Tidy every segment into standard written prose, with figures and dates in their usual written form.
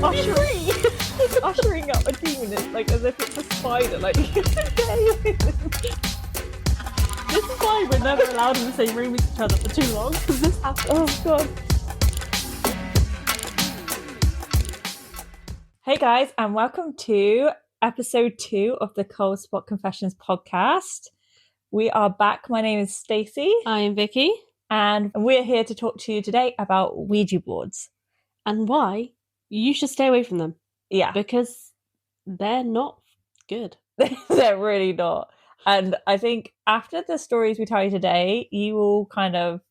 ushering up a demon is like as if it's a spider. Like, this is why we're never allowed in the same room with each other for too long, because this happens. Oh god. Hey guys, and welcome to episode 2 of the Cold Spot Confessions podcast. We are back. My name is Stacey. I am Vicky. And we're here to talk to you today about Ouija boards. And why you should stay away from them. Yeah. Because they're not good. They're really not. And I think after the stories we tell you today, you will kind of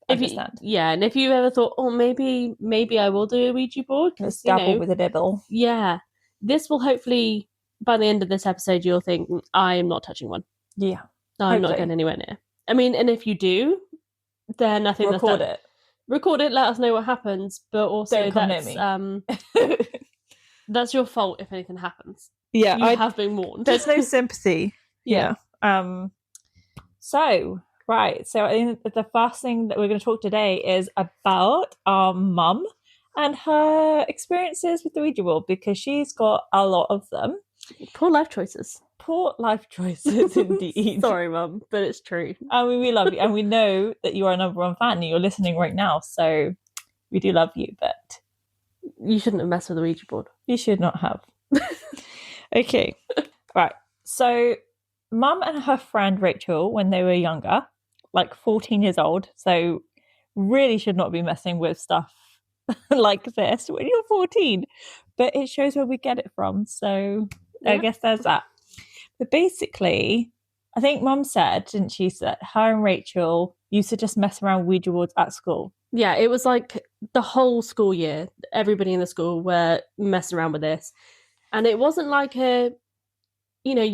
understand. And if you ever thought, oh, maybe I will do a Ouija board. Let's dabble with a dibble. Yeah. This will hopefully, by the end of this episode, you'll think, I am not touching one. Yeah. I'm not going anywhere near. I mean, and if you do, then I think record it. Record it, let us know what happens, but also don't come near me. That's your fault if anything happens. Yeah. You have been warned. There's no sympathy. Yeah. So I think the first thing that we're going to talk today is about our mum and her experiences with the Ouija board, because she's got a lot of them. Poor life choices. Poor life choices, indeed. Sorry, Mum, but it's true. I mean, we love you, and we know that you are a number one fan and you're listening right now, so we do love you, but you shouldn't have messed with the Ouija board. You should not have. Okay. Right. So Mum and her friend Rachel, when they were younger, like 14 years old, so really should not be messing with stuff like this when you're 14. But it shows where we get it from, so yeah. I guess there's that. But basically, I think Mum said, didn't she, that her and Rachel used to just mess around with Ouija boards at school. Yeah, it was like the whole school year. Everybody in the school were messing around with this. And it wasn't like you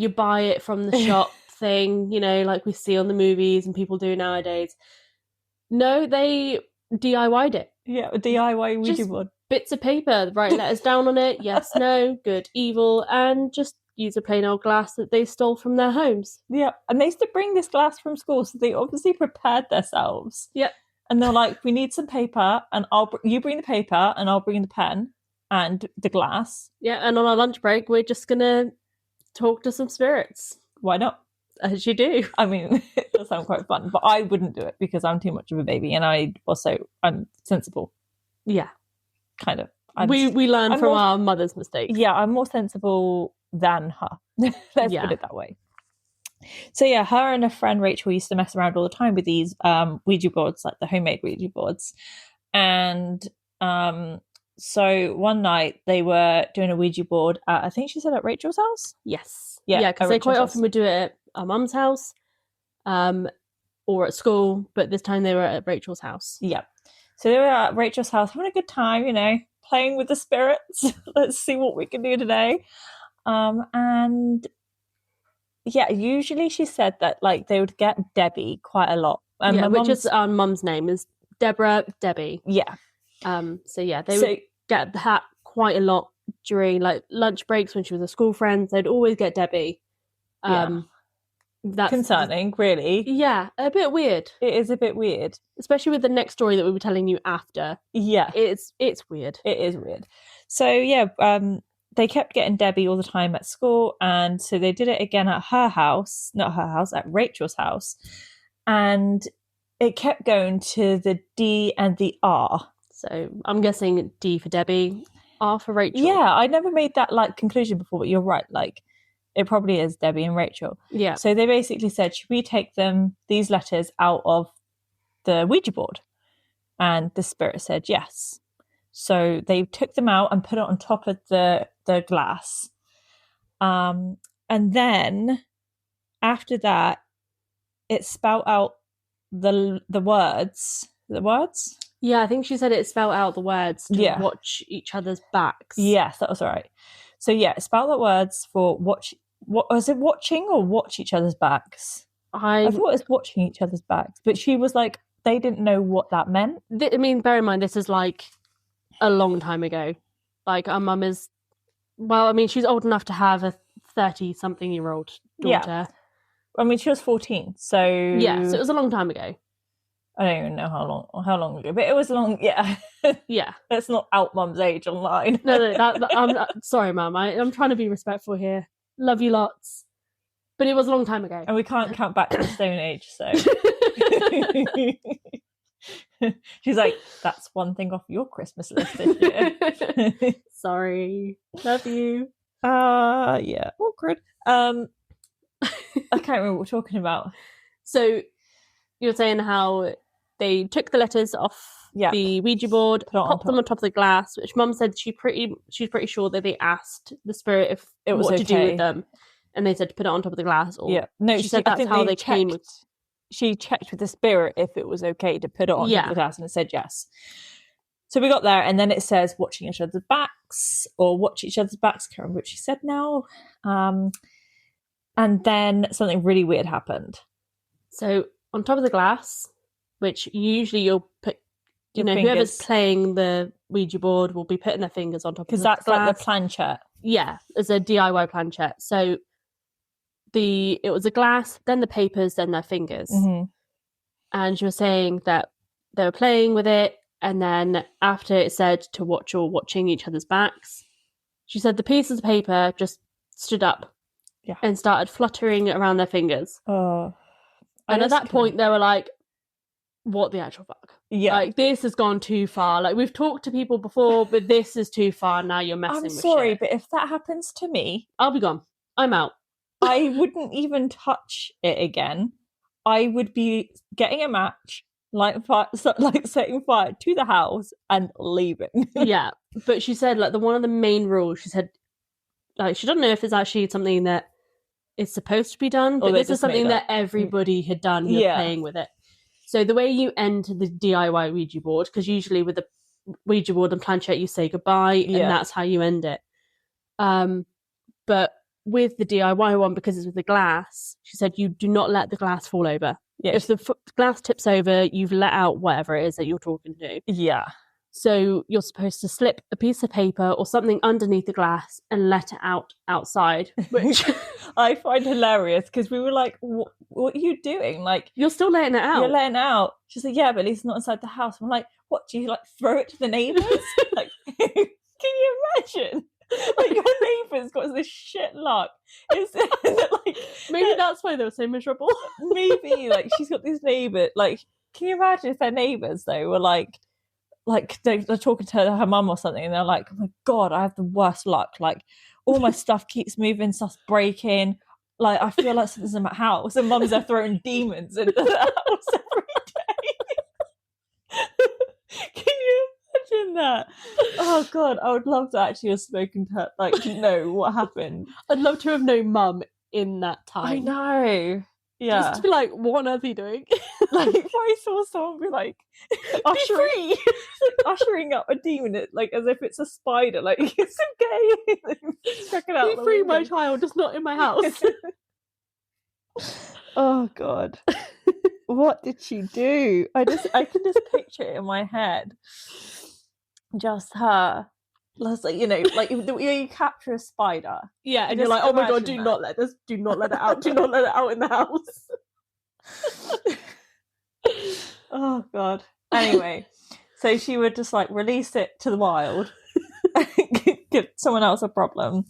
buy it from the shop thing, like we see on the movies and people do nowadays. No, they DIY'd it. Yeah, a DIY Ouija board. Bits of paper, write letters down on it. Yes, no, good, evil, and just use a plain old glass that they stole from their homes. Yeah, and they used to bring this glass from school, so they obviously prepared themselves. Yeah. And they're like, we need some paper, and you bring the paper, and I'll bring the pen and the glass. Yeah, and on our lunch break, we're just going to talk to some spirits. Why not? As you do. I mean, it does sound quite fun, but I wouldn't do it because I'm too much of a baby, and I'm sensible. Yeah. Kind of. We learn from our mother's mistakes. Yeah, I'm more sensible than her. Let's put it that way. So yeah, her and her friend Rachel used to mess around all the time with these Ouija boards, like the homemade Ouija boards. And so one night they were doing a Ouija board at, I think she said, at Rachel's house? Yes. Yeah, because they quite often would do it at our mum's house or at school, but this time they were at Rachel's house. Yeah. So they were at Rachel's house having a good time, playing with the spirits. Let's see what we can do today. And yeah, usually she said that like they would get Debbie quite a lot. Which is our mum's name is Deborah, Debbie. Yeah. So yeah, they would get that quite a lot during like lunch breaks when she was with school friends. They'd always get Debbie. That's concerning, really. Yeah, a bit weird. It is a bit weird, especially with the next story that we were telling you after. Yeah, it's weird. It is weird. So yeah, they kept getting Debbie all the time at school, and so they did it again at at Rachel's house, and it kept going to the D and the R. So I'm guessing D for Debbie, R for Rachel. Yeah, I never made that like conclusion before, but you're right. Like, it probably is Debbie and Rachel. Yeah. So they basically said, should we take these letters out of the Ouija board? And the spirit said yes. So they took them out and put it on top of the glass. And then after that, it spelled out the words. The words? Yeah, I think she said it spelled out the words to watch each other's backs. Yes, that was right. So yeah, it spelled out words for watch. What was it, watching or watch each other's backs? I thought it was watching each other's backs, but she was like, they didn't know what that meant. I mean, bear in mind, this is like a long time ago. Like, our mum is, well, I mean, she's old enough to have a 30-something-year-old daughter. Yeah. I mean, she was 14, so... Yeah, so it was a long time ago. I don't even know how long ago, but it was long. Yeah. Yeah. Let's not out Mum's age online. No, I'm sorry, Mum. I'm trying to be respectful here. Love you lots. But it was a long time ago. And we can't count back to the Stone Age, so. She's like, that's one thing off your Christmas list this year. Sorry. Love you. Yeah. Awkward. I can't remember what we're talking about. So you're saying how they took the letters off the Ouija board, popped them on top of the glass, which Mum said she's pretty sure that they asked the spirit if it was what to do with them. And they said to put it on top of the glass. Or no, she said that's how they came. She checked with the spirit if it was okay to put it on top of the glass, and it said yes. So we got there, and then it says watching each other's backs, or watch each other's backs. I can't remember what she said now. And then something really weird happened. So on top of the glass, which usually you'll put, whoever's playing the Ouija board will be putting their fingers on top of the glass. Because that's like the planchette. Yeah, it's a DIY planchette. So it was a glass, then the papers, then their fingers. Mm-hmm. And she was saying that they were playing with it, and then after it said to watching each other's backs, she said the pieces of paper just stood up and started fluttering around their fingers. Oh. And at that point, they were like, what the actual fuck? Yeah. Like, this has gone too far. Like, we've talked to people before, but this is too far. Now you're messing with shit. I'm sorry, but if that happens to me... I'll be gone. I'm out. I wouldn't even touch it again. I would be getting a match, setting fire to the house and leaving. Yeah. But she said, like, one of the main rules, she said, like, she doesn't know if it's actually something that is supposed to be done, but this is something that everybody had done who was playing with it. So the way you end the DIY Ouija board, because usually with the Ouija board and planchette you say goodbye, and that's how you end it. But with the DIY one, because it's with the glass, she said you do not let the glass fall over. Yeah. If the glass tips over, you've let out whatever it is that you're talking to. Yeah. So you're supposed to slip a piece of paper or something underneath the glass and let it out outside, which I find hilarious because we were like, what are you doing? Like, you're still letting it out. You're letting it out. She's like, yeah, but at least not inside the house. I'm like, what, do you like throw it to the neighbours? Like, can you imagine? Like, your neighbour's got this shit luck. Maybe that's why they were so miserable. Maybe, like, she's got this neighbour. Like, can you imagine if their neighbours, though, were like they're talking to her mum or something, and they're like, oh my God, I have the worst luck. Like, all my stuff keeps moving, stuff's breaking. Like, I feel like something's in my house. And mum's there throwing demons into the house every day. Can you imagine that? Oh God, I would love to actually have spoken to her, like, know what happened. I'd love to have known mum in that time. I know. Yeah. Just to be like, what on earth are you doing? Like, if I saw someone be like, ushering up a demon, like, as if it's a spider, like, it's okay. Check it out. Be free, my child, just not in my house. Oh God. What did she do? I can just picture it in my head. Just her. Like, like you capture a spider. Yeah, and you're like, oh my God, do not let it out. Do not let it out in the house. Oh God. Anyway, so she would just like release it to the wild, give someone else a problem.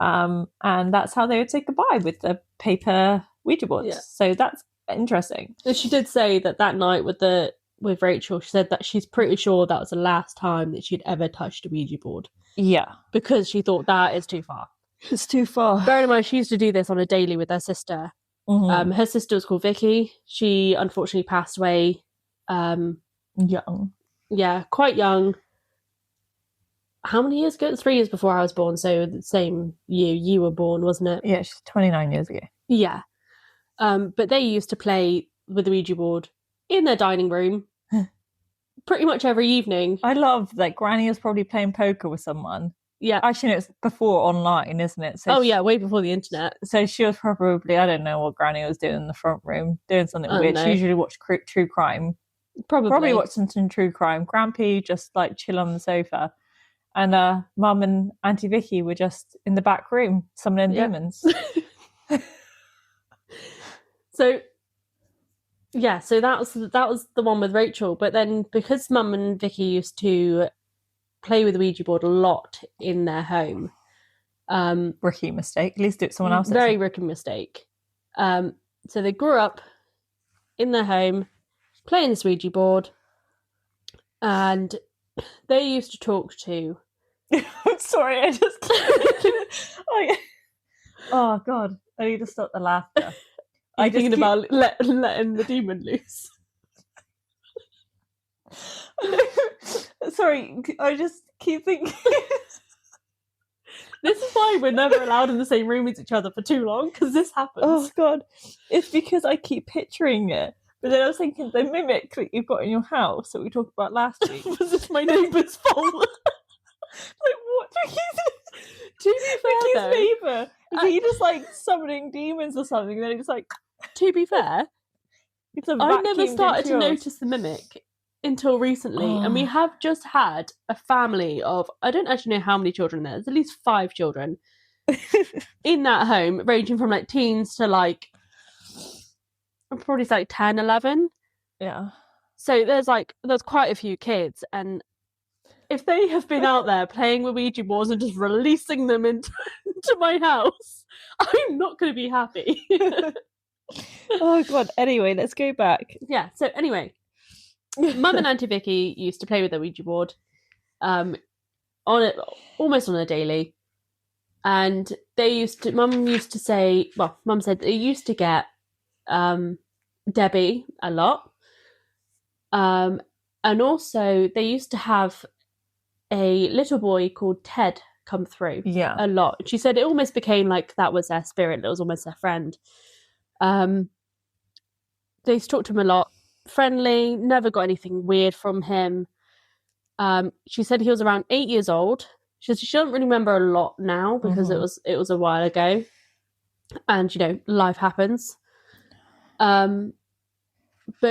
And that's how they would say goodbye with the paper Ouija boards. Yeah. So that's interesting. And she did say that night with Rachel, she said that she's pretty sure that was the last time that she'd ever touched a Ouija board. Yeah. Because she thought that is too far. It's too far. Bearing in mind, she used to do this on a daily with her sister. Mm-hmm. Her sister was called Vicky. She unfortunately passed away young. Yeah, quite young. How many years ago? 3 years before I was born, so the same year you were born, wasn't it? Yeah, she's 29 years ago. Yeah. But they used to play with the Ouija board in their dining room pretty much every evening. I love that Granny was probably playing poker with someone. Yeah. Actually, it's before online, isn't it? So yeah, way before the internet. So she was probably, I don't know what Granny was doing in the front room, doing something weird. She usually watched true crime. Probably watching some true crime. Grampy just like chill on the sofa. And Mum and Auntie Vicky were just in the back room summoning demons. So Yeah, so that was the one with Rachel. But then because Mum and Vicky used to play with the Ouija board a lot in their home, Rookie mistake. At least do it someone else's. very rookie mistake. So they grew up in their home playing this Ouija board, and they used to talk to. I'm sorry, I just. Oh God, I need to stop the laughter. I'm thinking about letting the demon loose. Sorry, I just keep thinking. This is why we're never allowed in the same room as each other for too long, because this happens. Oh God, it's because I keep picturing it. But then I was thinking the mimic that you've got in your house that we talked about last week. Was this my neighbour's fault? Like what? To be fair, though, neighbour, is he just like summoning demons or something? And then he's like. To be fair, I never started to notice the mimic until recently, and we have just had a family of, I don't actually know how many children there's at least 5 children in that home, ranging from like teens to like probably like 10, 11. Yeah. So there's quite a few kids, and if they have been out there playing with Ouija boards and just releasing them into my house, I'm not going to be happy. Oh God, anyway, let's go back. Yeah, so anyway, Mum and Auntie Vicky used to play with the Ouija board almost on a daily. And Mum used to say, well, Mum said they used to get Debbie a lot. And also they used to have a little boy called Ted come through a lot. She said it almost became like that was their spirit, it was almost their friend. They used to talk to him a lot, friendly, never got anything weird from him. She said he was around 8 years old. She said she doesn't really remember a lot now because it was a while ago, and life happens. But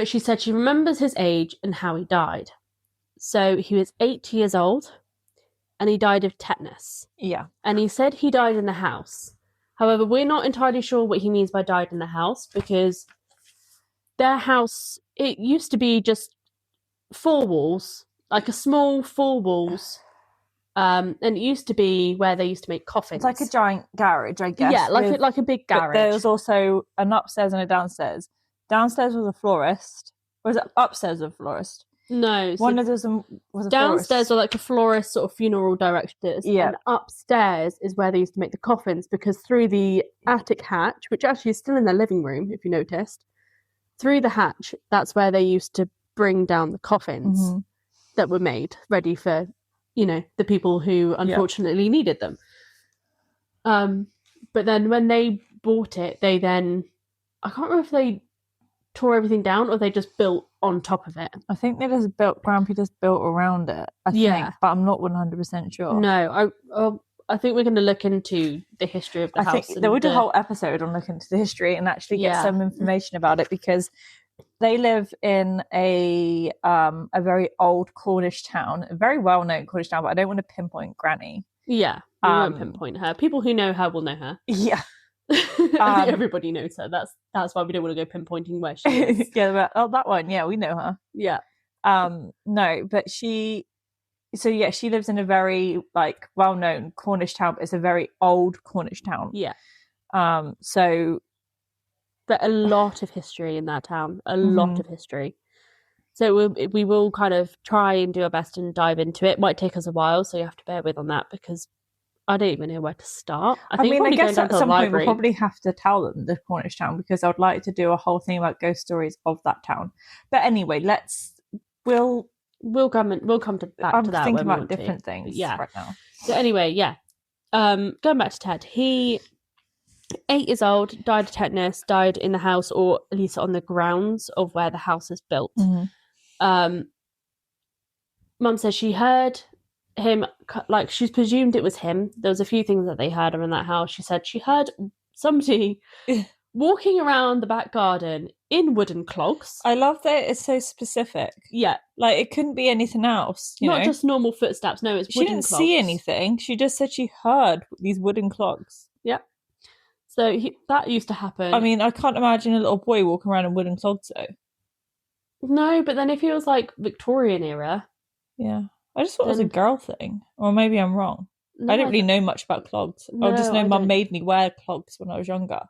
she said she remembers his age and how he died. So he was 8 years old, and he died of tetanus. Yeah, and he said he died in the house. However, we're not entirely sure what he means by died in the house, because their house, it used to be just 4 walls, like a small 4 walls. And it used to be where they used to make coffins. It's like a giant garage, I guess. Yeah, like a big garage. But there was also an upstairs and a downstairs. Downstairs was a florist. Or was it upstairs was a florist? No. So one of them was a downstairs florist. Were like a florist, sort of funeral directors. Yeah. And upstairs is where they used to make the coffins, because through the attic hatch, which actually is still in their living room, if you noticed, through the hatch, that's where they used to bring down the coffins that were made ready for, the people who unfortunately needed them. But then when they bought it, I can't remember if they tore everything down or they just built on top of it. I think they just built around it, I think, but I'm not 100% sure. No, I think we're going to look into the history of the house. I think there would be a whole episode on looking into the history and actually get some information about it, because they live in a very old Cornish town, a very well-known Cornish town, but I don't want to pinpoint Granny. Yeah, we won't pinpoint her. People who know her will know her. Yeah. I think everybody knows her. That's why we don't want to go pinpointing where she is. Yeah, that one. Yeah, we know her. Yeah. No, but she lives in a very well-known Cornish town, but it's a very old Cornish town. Yeah. So but a lot of history in that town. A lot of history. So we will kind of try and do our best and dive into it. It might take us a while, so you have to bear with on that, because I don't even know where to start. I guess at some point we'll probably have to tell them the Cornish town, because I would like to do a whole thing about ghost stories of that town. But anyway, we'll come to that. I'm thinking about different things right now. So anyway, going back to Ted, he 8 years old, died of tetanus, died in the house, or at least on the grounds of where the house is built. Mum says she heard him, she's presumed it was him. There was a few things that they heard around that house. She said she heard somebody walking around the back garden in wooden clogs. I love that it's so specific. Yeah. It couldn't be anything else. Not just normal footsteps. No, it's wooden clogs. She didn't see anything. She just said she heard these wooden clogs. Yeah. So that used to happen. I mean, I can't imagine a little boy walking around in wooden clogs, though. No, but then if it was like Victorian era, Yeah. I just thought it was a then girl thing. Or maybe I'm wrong. I no, didn't really know much about clogs. I just no, know I mum don't. made me wear clogs when I was younger.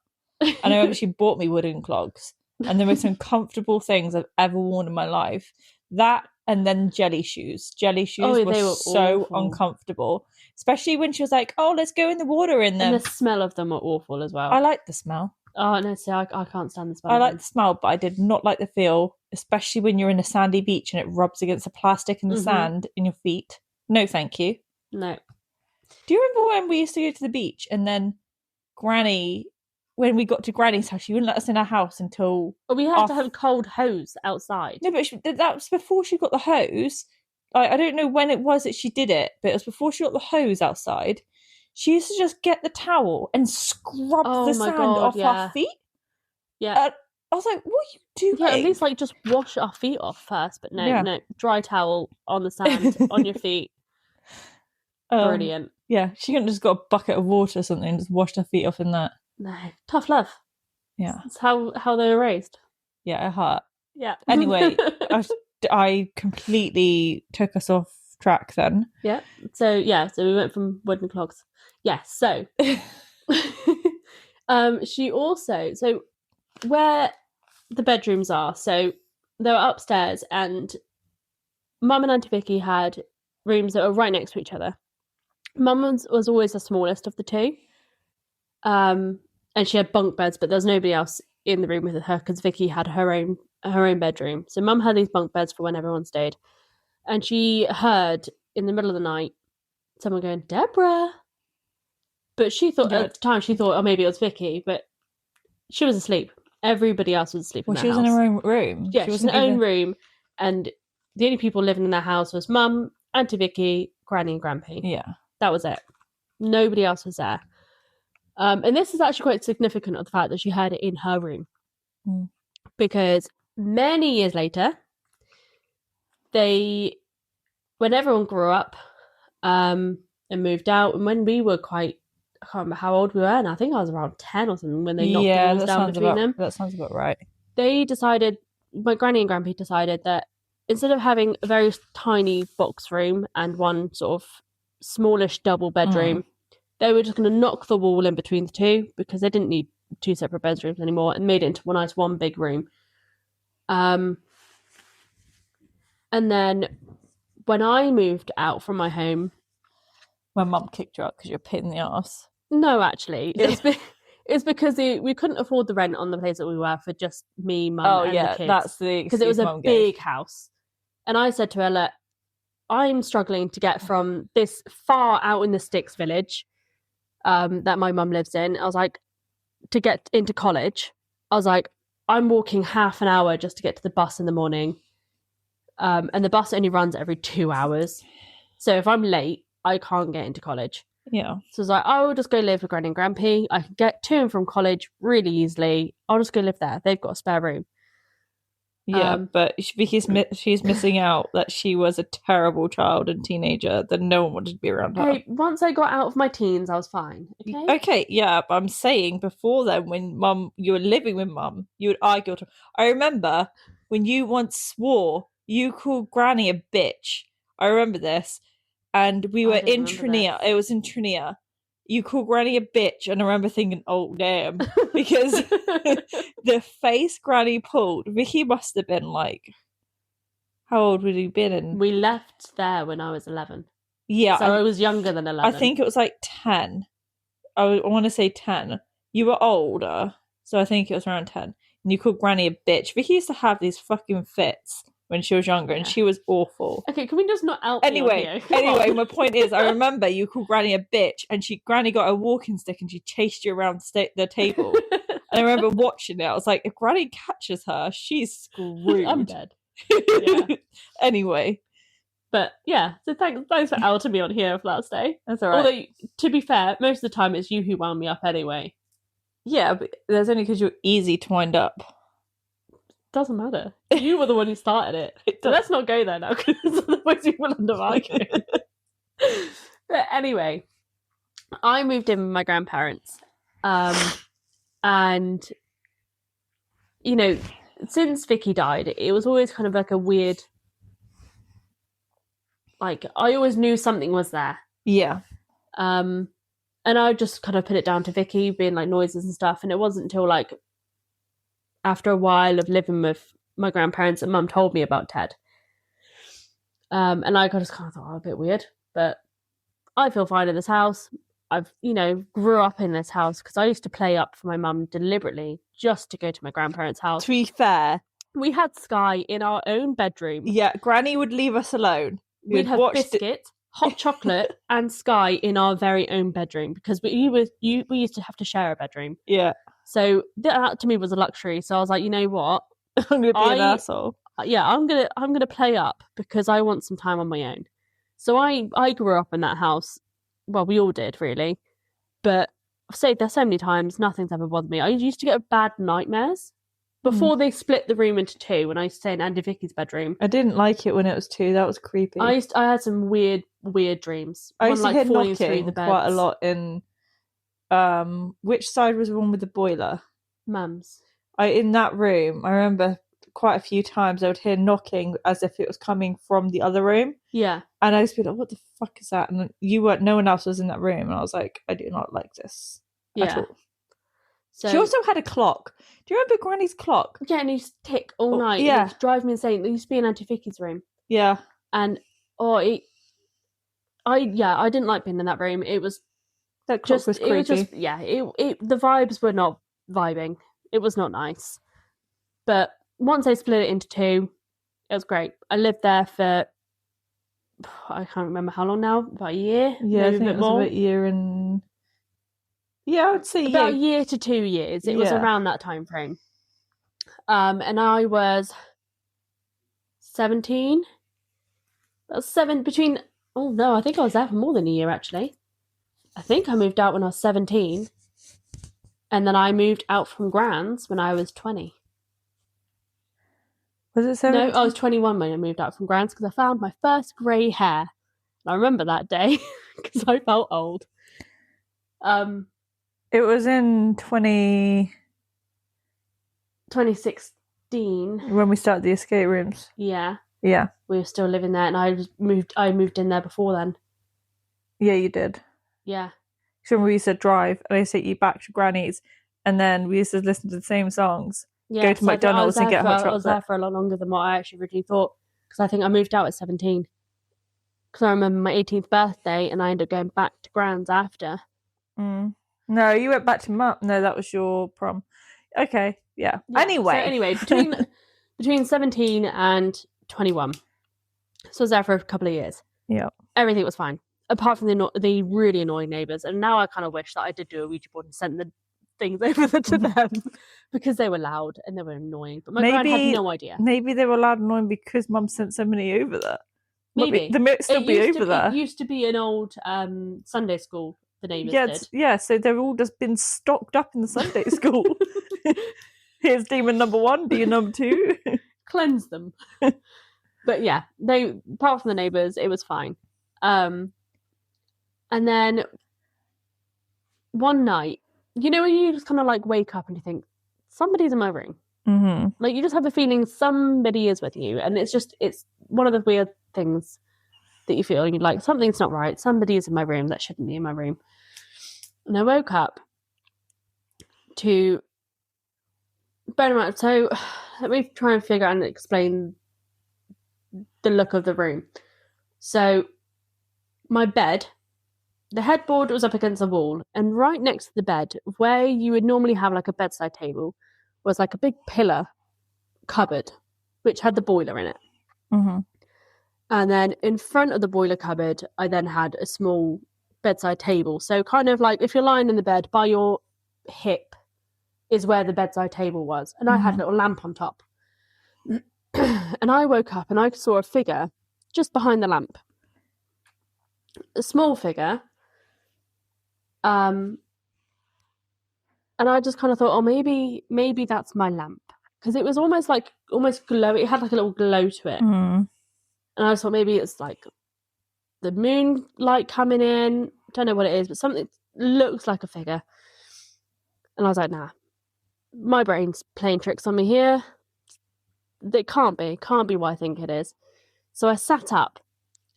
And I remember she bought me wooden clogs. And the most uncomfortable things I've ever worn in my life. That and then jelly shoes. Jelly shoes Oh, were they were so awful. uncomfortable. Especially when she was like, oh, let's go in the water in And them. the smell of them are awful as well. I like the smell. Oh no, see, I can't stand the smell I of like them. the smell, but I did not like the feel, especially when you're in a sandy beach and it rubs against the plastic and the sand in your feet. No, thank you. No. Do you remember when we used to go to the beach and then Granny, when we got to Granny's house, she wouldn't let us in her house until. But we had to have a cold hose outside. No, but that was before she got the hose. I don't know when it was that she did it, but it was before she got the hose outside. She used to just get the towel and scrub the sand off her feet. Yeah. I was like, what are you doing? Yeah, at least like just wash our feet off first. But no, dry towel on the sand on your feet. Brilliant. Yeah, she couldn't just got a bucket of water or something and just washed her feet off in that. No, tough love. Yeah, that's how they were raised. Yeah, it hurt. Yeah. Anyway, I completely took us off track then. Yeah. So we went from wooden clogs. Yes. Yeah, so she also where the bedrooms are. So they were upstairs, and Mum and Auntie Vicky had rooms that were right next to each other. Mum was always the smallest of the two, and she had bunk beds, but there was nobody else in the room with her because Vicky had her own bedroom. So Mum had these bunk beds for when everyone stayed, and she heard in the middle of the night someone going, "Deborah," but she thought at the time oh, maybe it was Vicky, but she was asleep. Everybody else was asleep. Well, she was in her own room. Yeah, she was in her own room, and the only people living in their house was Mum, Auntie Vicky, Granny, and Grampy. Yeah, that was it. Nobody else was there. And this is actually quite significant of the fact that she heard it in her room, because many years later, when everyone grew up, and moved out, and when we were I can't remember how old we were, and I think I was around 10 or something when they knocked the walls down between them. That sounds about right. They decided, my Granny and Grampy decided that instead of having a very tiny box room and one sort of smallish double bedroom, they were just going to knock the wall in between the two because they didn't need two separate bedrooms anymore, and made it into one big room. And then when I moved out from my home, my mum kicked you out because you're a pain in the ass. No, actually, it's because we couldn't afford the rent on the place that we were for just me, Mum, and the kids. That's the because it was a big house. And I said to her, "Look, I'm struggling to get from this far out in the sticks village that my mum lives in. I was like, to get into college, I was like, I'm walking half an hour just to get to the bus in the morning, and the bus only runs every 2 hours. So if I'm late, I can't get into college." Yeah. So I was like, I will just go live with Granny and Grampy. I can get to and from college really easily. I'll just go live there. They've got a spare room. Yeah, but she's missing out that she was a terrible child and teenager that no one wanted to be around her. Hey, once I got out of my teens, I was fine. Okay, yeah, but I'm saying before then, when you were living with Mum, you would argue. I remember when you once swore you called Granny a bitch. I remember this. And we were in Trinia. It was in Trinia. You called Granny a bitch, and I remember thinking, "Oh damn!" Because the face Granny pulled, Vicky must have been like, how old would he been? And we left there when I was 11. Yeah, so I was younger than 11. I think it was like 10. I want to say 10. You were older, so I think it was around 10. And you called Granny a bitch. Vicky used to have these fucking fits when she was younger, and she was awful. Okay, can we just not out Anyway, my point is, I remember you called Granny a bitch, and Granny got a walking stick and she chased you around the table. And I remember watching it. I was like, if Granny catches her, she's screwed. I'm dead. Yeah. Anyway. But yeah, so thanks for outing me on here for last day. That's all right. Although, to be fair, most of the time it's you who wound me up anyway. Yeah, but that's only because you're easy to wind up. Doesn't matter. You were the one who started it. So let's not go there now, because otherwise we will end up arguing. But anyway, I moved in with my grandparents, and since Vicky died, it was always kind of like a weird, like, I always knew something was there. Yeah. And I just kind of put it down to Vicky being like noises and stuff. And it wasn't until like after a while of living with my grandparents that Mum told me about Ted. And I just kind of thought, a bit weird, but I feel fine in this house. I've, grew up in this house because I used to play up for my mum deliberately just to go to my grandparents' house. To be fair, we had Sky in our own bedroom. Yeah, Granny would leave us alone. We'd have biscuit, hot chocolate, and Sky in our very own bedroom because we used to have to share a bedroom. Yeah. So that to me was a luxury. So I was like, you know what? I'm gonna be an asshole. Yeah, I'm gonna play up because I want some time on my own. So I grew up in that house. Well, we all did, really. But I've stayed there so many times, nothing's ever bothered me. I used to get bad nightmares before they split the room into two when I used to stay in Auntie Vicky's bedroom. I didn't like it when it was two. That was creepy. I had some weird dreams. I used to hear knocking quite a lot in... which side was the one with the boiler? Mum's. In that room, I remember quite a few times I would hear knocking as if it was coming from the other room. Yeah. And I used to be like, what the fuck is that? And no one else was in that room. And I was like, I do not like this at all. So, she also had a clock. Do you remember Granny's clock? Yeah, and it used to tick all night. Yeah. It used to drive me insane. It used to be in Auntie Vicky's room. Yeah. And, I didn't like being in that room. It was... That clock was creepy. It was just, the vibes were not vibing. It was not nice. But once they split it into two, it was great. I lived there for... I can't remember how long now. About a year? Yeah, I think it was about a year and... Yeah, I would say about a year to 2 years. It was around that time frame. And I was 17. I was between... Oh, no, I think I was there for more than a year, actually. I think I moved out when I was 17. And then I moved out from Grand's when I was 20. Was it 17? No, I was 21 when I moved out from Grand's because I found my first grey hair. And I remember that day because I felt old. It was in 2016. When we started the escape rooms. Yeah. Yeah. We were still living there and I moved in there before then. Yeah, you did. Yeah. So we used to drive and I used to take you back to Granny's and then we used to listen to the same songs. Yeah, go to McDonald's and get hot chocolate. I was there for a lot longer than what I actually originally thought because I think I moved out at 17. Because I remember my 18th birthday and I ended up going back to Grand's after. No, you went back to Mum. No, that was your prom. Okay, yeah. Anyway, between 17 and 21. So I was there for a couple of years. Yeah. Everything was fine. Apart from the really annoying neighbours. And now I kind of wish that I did do a Ouija board and sent the things over to them because they were loud and they were annoying. But my gran had no idea. Maybe they were loud and annoying because Mum sent so many over there. Maybe. They might still be over there. It used to be an old Sunday school, the neighbours did. Yeah, so they've all just been stocked up in the Sunday school. Here's demon number 1, demon number 2. Cleanse them. But yeah, apart from the neighbours, it was fine. And then one night, when you just kind of like wake up and you think, somebody's in my room. Mm-hmm. Like you just have the feeling somebody is with you. And it's one of the weird things that you feel. And you're like, something's not right. Somebody is in my room that shouldn't be in my room. And I woke up to... Bear in mind, so let me try and figure out and explain the look of the room. So my bed... The headboard was up against the wall, and right next to the bed, where you would normally have like a bedside table, was like a big pillar cupboard, which had the boiler in it. Mm-hmm. And then in front of the boiler cupboard, I then had a small bedside table. So kind of like if you're lying in the bed, by your hip is where the bedside table was. And I had a little lamp on top. And I woke up and I saw a figure just behind the lamp. A small figure. And I just kind of thought, maybe that's my lamp. Because it was almost glow. It had like a little glow to it. Mm. And I thought maybe it's like the moonlight coming in. Don't know what it is, but something looks like a figure. And I was like, nah. My brain's playing tricks on me here. It can't be what I think it is. So I sat up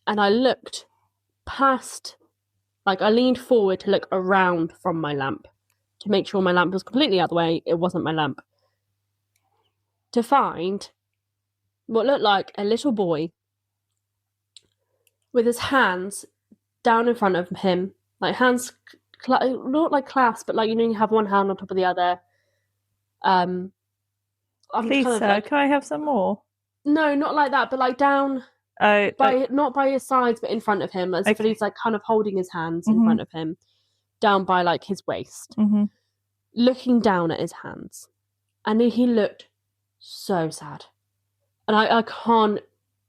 and I looked past, like I leaned forward to look around from my lamp to make sure my lamp was completely out of the way. It wasn't my lamp. To find what looked like a little boy with his hands down in front of him, like hands, not like clasped, but like, you know, you have one hand on top of the other. I'm Please, kind of sir, like, can I have some more? no, not like that, but like down not by his sides, but in front of him, as if he's like kind of holding his hands in front of him, down by like his waist, looking down at his hands, and he looked so sad, and I can't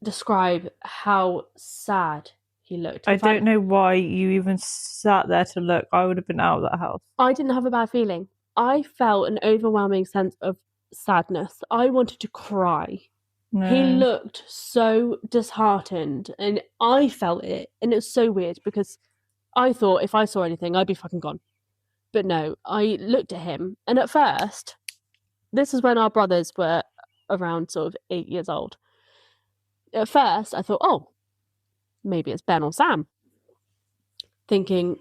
describe how sad he looked. I don't know why you even sat there to look. I would have been out of that house. I didn't have a bad feeling. I felt an overwhelming sense of sadness. I wanted to cry. No. He looked so disheartened, and I felt it, and it was so weird because I thought if I saw anything, I'd be fucking gone. But no, I looked at him, and at first, this is when our brothers were around sort of 8 years old. At first, I thought, oh, maybe it's Ben or Sam. Thinking,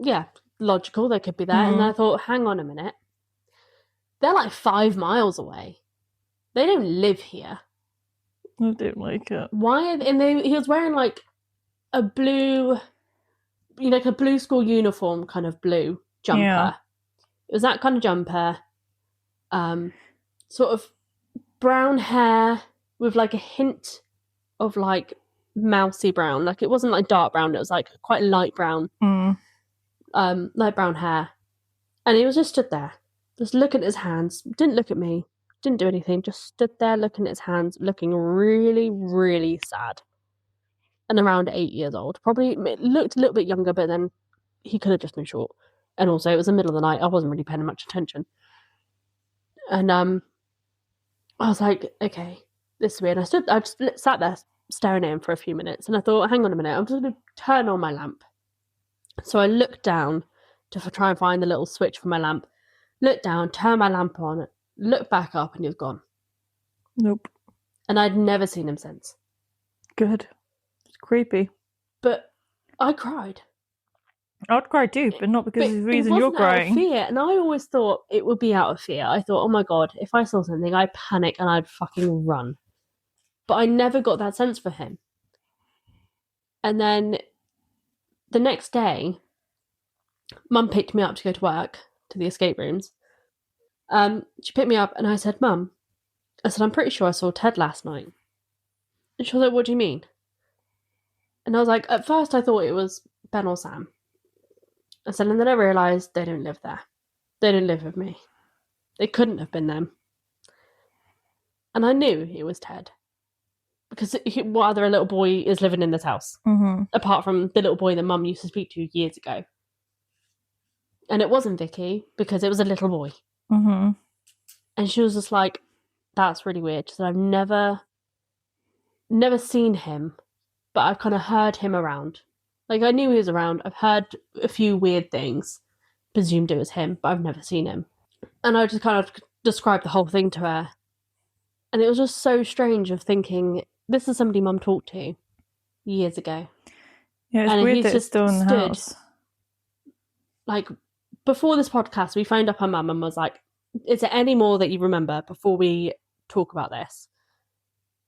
yeah, logical, they could be there. And then I thought, hang on a minute. They're like 5 miles away. They don't live here. I don't like it. Why? And he was wearing like a blue, you know, like a blue school uniform kind of blue jumper. Yeah. It was that kind of jumper. Sort of brown hair with like a hint of like mousy brown. Like it wasn't like dark brown. It was like quite light brown. Light brown hair. And he was just stood there, just looking at his hands. Didn't look at me. Didn't do anything, just stood there looking at his hands, looking really, really sad. And around 8 years old. Probably looked a little bit younger, but then he could have just been short. And also, it was the middle of the night. I wasn't really paying much attention. And I was like, okay, this is weird. I just sat there staring at him for a few minutes. And I thought, hang on a minute, I'm just going to turn on my lamp. So I looked down to try and find the little switch for my lamp. Looked down, turned my lamp on, looked back up, and he was gone. Nope. And I'd never seen him since. Good. It's creepy. But I cried. I'd cry too, but not because of the reason you're crying. Out of fear, and I always thought it would be out of fear. I thought, oh my god, if I saw something, I'd panic and I'd fucking run. But I never got that sense for him. And then the next day, Mum picked me up to go to work, to the escape rooms. She picked me up and I said, Mum, I said, I'm pretty sure I saw Ted last night. And she was like, what do you mean? And I was like, at first I thought it was Ben or Sam. I said, and then I realised they don't live there. They don't live with me. It couldn't have been them. And I knew it was Ted. Because what other little boy is living in this house? Apart from the little boy that Mum used to speak to years ago. And it wasn't Vicky, because it was a little boy. And she was just like, that's really weird. She said, I've never seen him, but I've kind of heard him around. Like, I knew he was around. I've heard a few weird things. Presumed it was him, but I've never seen him. And I just kind of described the whole thing to her. And it was just so strange of thinking, this is somebody Mum talked to years ago. Yeah, it's weird that it's still in the house. Like, before this podcast, we phoned up her mum and was like, is there any more that you remember before we talk about this?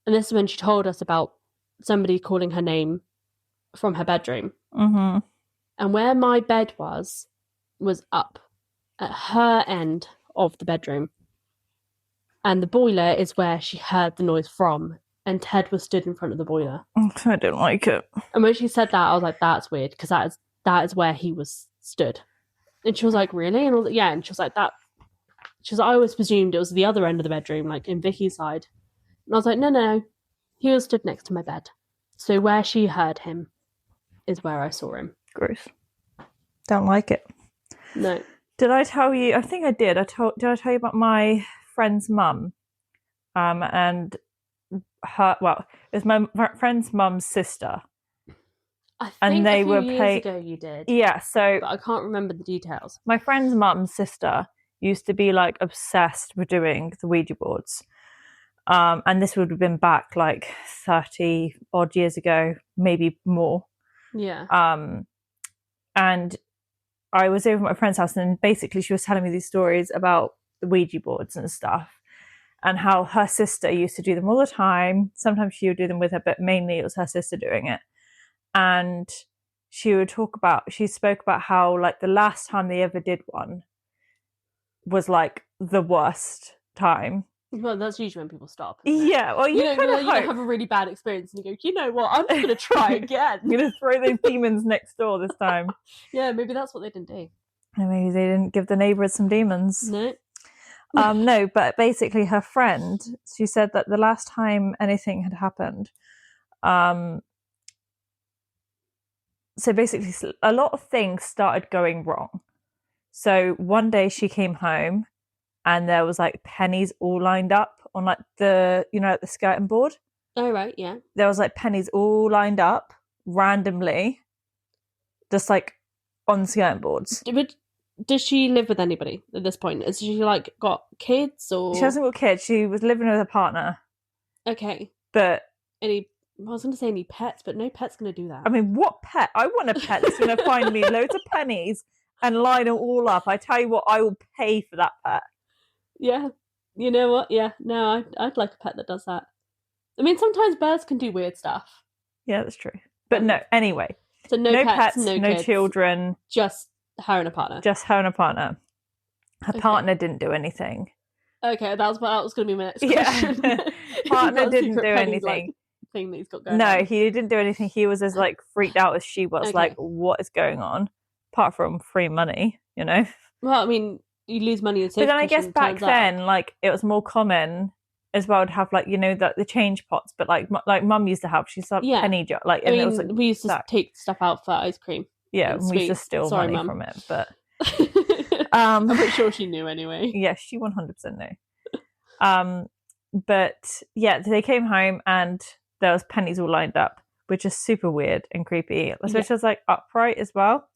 And this is when she told us about somebody calling her name from her bedroom. And where my bed was up at her end of the bedroom. And the boiler is where she heard the noise from. And Ted was stood in front of the boiler. I don't like it. And when she said that, I was like, that's weird, because that is where he was stood. And she was like, really? And I was like, yeah. And she was like, that. She was like, I always presumed it was the other end of the bedroom, like in Vicky's side. And I was like, no. He was stood next to my bed. So where she heard him is where I saw him. Gross. Don't like it. No. Did I tell you? I think I did. Did I tell you about my friend's mum? And her. Well, it was my friend's mum's sister. I think a few years ago you did. Yeah, so... But I can't remember the details. My friend's mum's sister used to be, like, obsessed with doing the Ouija boards. And this would have been back like 30 odd years ago, maybe more. Yeah. And I was over at my friend's house, and basically she was telling me these stories about the Ouija boards and stuff, and how her sister used to do them all the time. Sometimes she would do them with her, but mainly it was her sister doing it. And she spoke about how like the last time they ever did one was like the worst time. Well, that's usually when people stop. Yeah, well, you have a really bad experience and you go, you know what, I'm just going to try again. I'm going to throw those demons next door this time. Yeah, maybe that's what they didn't do. And maybe they didn't give the neighbours some demons. No. No, but basically her friend, she said that the last time anything had happened, so basically a lot of things started going wrong. So one day she came home and there was like pennies all lined up on like the skirting board. Oh, right, yeah. There was like pennies all lined up randomly, just like on skirting boards. Does she live with anybody at this point? Has she like got kids or? She hasn't got kids. She was living with a partner. Okay. But I was going to say any pets, but no pet's going to do that. I mean, what pet? I want a pet that's going to find me loads of pennies and line them all up. I tell you what, I will pay for that pet. Yeah. You know what? Yeah. No, I'd like a pet that does that. I mean, sometimes birds can do weird stuff. Yeah, that's true. But no, anyway. So no pets, no kids, children. Just her and a partner. Her partner didn't do anything. Okay, that was going to be my next question. Yeah. Partner didn't do anything. Thing that he's got going on. No, he didn't do anything. He was as like freaked out as she was. Okay. Like, what is going on? Apart from free money, you know. Well, I mean, you lose money in but then I guess back then, like it was more common as well to have like the change pots. But like Mum used to have, she's like penny jar. Like, and it was, like, we used to take stuff out for ice cream. Yeah, and we used to steal money from it. But I'm pretty sure she knew anyway. Yeah, she 100% knew. But yeah, they came home and there was pennies all lined up, which is super weird and creepy. Especially as like upright as well.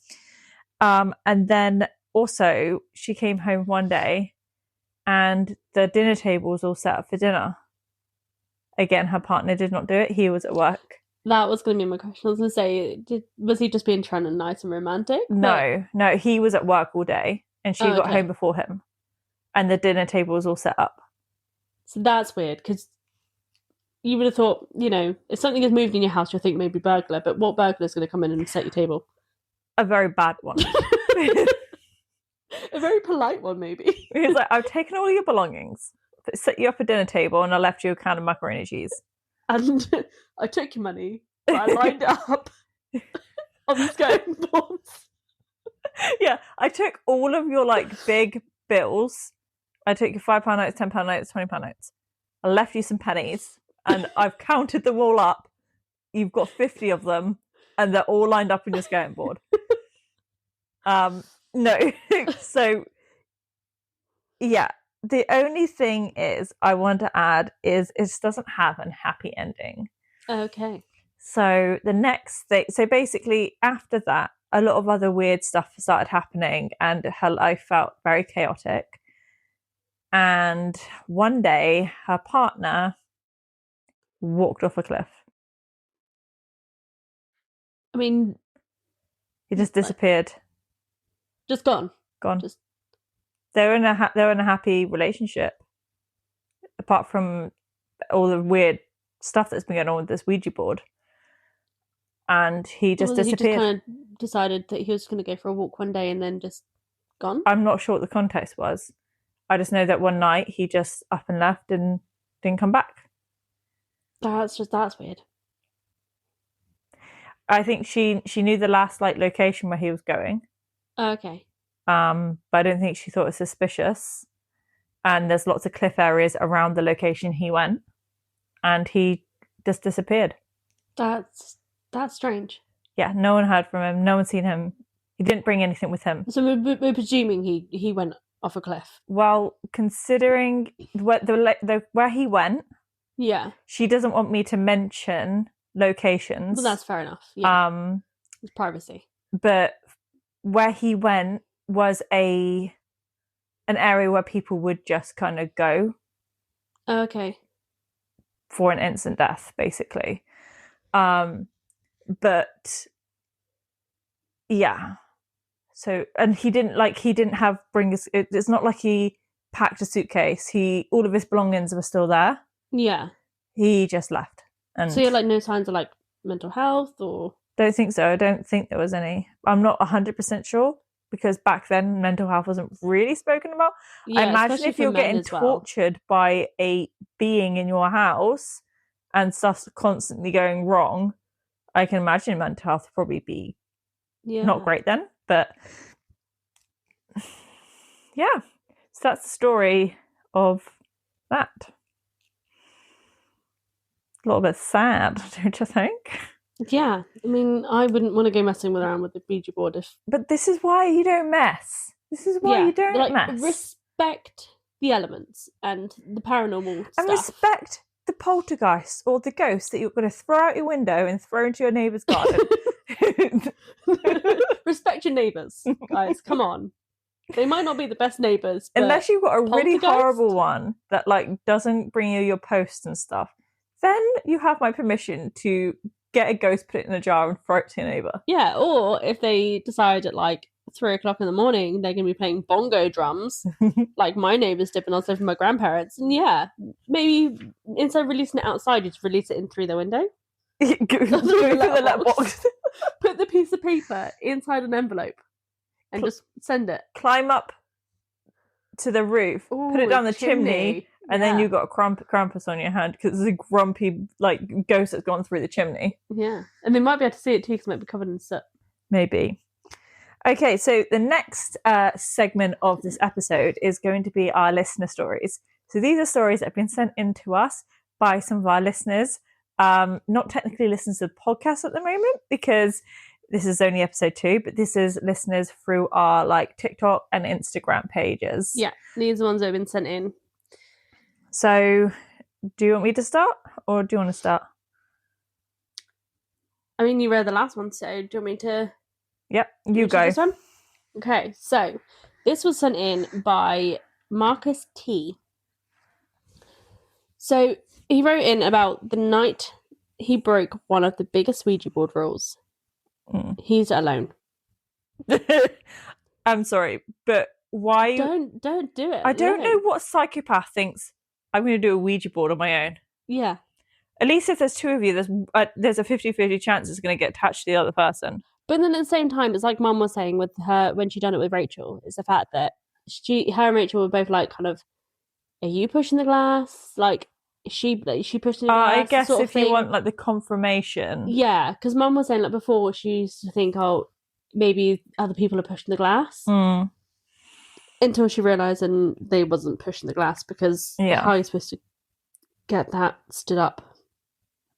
And then also she came home one day and the dinner table was all set up for dinner. Again, her partner did not do it. He was at work. That was going to be my question. I was going to say, was he just being trying to nice and romantic? No, he was at work all day and she got home before him. And the dinner table was all set up. So that's weird because you would have thought, if something has moved in your house, you'll think maybe burglar, but what burglar is going to come in and set your table? A very bad one. A very polite one, maybe. He's like, I've taken all your belongings, set you up a dinner table, and I left you a can of macaroni and cheese. And I took your money, but I lined it up on the skirting boards. Yeah, I took all of your like big bills. I took your £5 notes, £10 notes, £20 notes. I left you some pennies, and I've counted them all up. You've got 50 of them, and they're all lined up on your skirting board. No, so yeah. The only thing is I want to add is it doesn't have a happy ending. Okay. So the next thing, so basically after that, a lot of other weird stuff started happening, and her life felt very chaotic. And one day, her partner walked off a cliff. I mean, he just disappeared. Just gone. They're in a happy relationship, apart from all the weird stuff that's been going on with this Ouija board. And he just disappeared. He just kind of decided that he was going to go for a walk one day and then just gone. I'm not sure what the context was. I just know that one night he just up and left and didn't come back. That's weird. I think she knew the last like location where he was going. Okay. But I don't think she thought it was suspicious. And there's lots of cliff areas around the location he went, and he just disappeared. That's strange. Yeah, no one heard from him. No one seen him. He didn't bring anything with him. So we're presuming he went off a cliff. Well, considering where he went, yeah, she doesn't want me to mention locations. Well, that's fair enough. Yeah. It's privacy. But where he went was an area where people would just kind of go. Okay. for an instant death, basically. But yeah. So, and he didn't bring his, it's not like he packed a suitcase. All of his belongings were still there. Yeah. He just left. And so you're like, no signs of like mental health or? Don't think so. I don't think there was any. I'm not 100% sure, because back then mental health wasn't really spoken about. Yeah, I imagine if you're getting tortured by a being in your house and stuff's constantly going wrong, I can imagine mental health would probably be not great then. But yeah, so that's the story of that. A little bit sad, don't you think? Yeah, I mean, I wouldn't want to go messing around with the Ouija board But this is why you don't mess. This is why you don't mess. Respect the elements and the paranormal stuff. And respect the poltergeist or the ghost that you're going to throw out your window and throw into your neighbour's garden. Respect your neighbours, guys. Come on. They might not be the best neighbours. Unless you've got a really horrible one that doesn't bring you your post and stuff, then you have my permission to get a ghost, put it in a jar and throw it to your neighbour. Yeah, or if they decide at 3:00 in the morning they're going to be playing bongo drums like my neighbours did when I was living with my grandparents, and yeah, maybe instead of releasing it outside, you just release it in through the window. Go to the letterbox. Put the piece of paper inside an envelope and just send it. Climb up to the roof, put it down the chimney, and then you've got a Krampus on your hand because it's a grumpy ghost that's gone through the chimney. Yeah, and they might be able to see it too because it might be covered in soot. Maybe. Okay, so the next segment of this episode is going to be our listener stories. So these are stories that have been sent in to us by some of our listeners. Not technically listeners to the podcast at the moment because this is only episode 2, but this is listeners through our TikTok and Instagram pages. Yeah, these are the ones that have been sent in. So do you want me to start or do you want to start? I mean, you read the last one, so do you want me to... Yep, you go. This one? Okay, so this was sent in by Marcus T. So he wrote in about the night he broke one of the biggest Ouija board rules. He's alone. I'm sorry, but why? Don't do it. I don't know what psychopath thinks I'm going to do a Ouija board on my own. Yeah. At least if there's 2 of you, there's a 50-50 chance it's going to get attached to the other person. But then at the same time, it's like Mum was saying with her when she done it with Rachel, it's the fact that her and Rachel were both are you pushing the glass? She pushed the glass. I guess if you want the confirmation. Yeah, because Mum was saying before she used to think, maybe other people are pushing the glass. Until she realised and they wasn't pushing the glass because how are you supposed to get that stood up?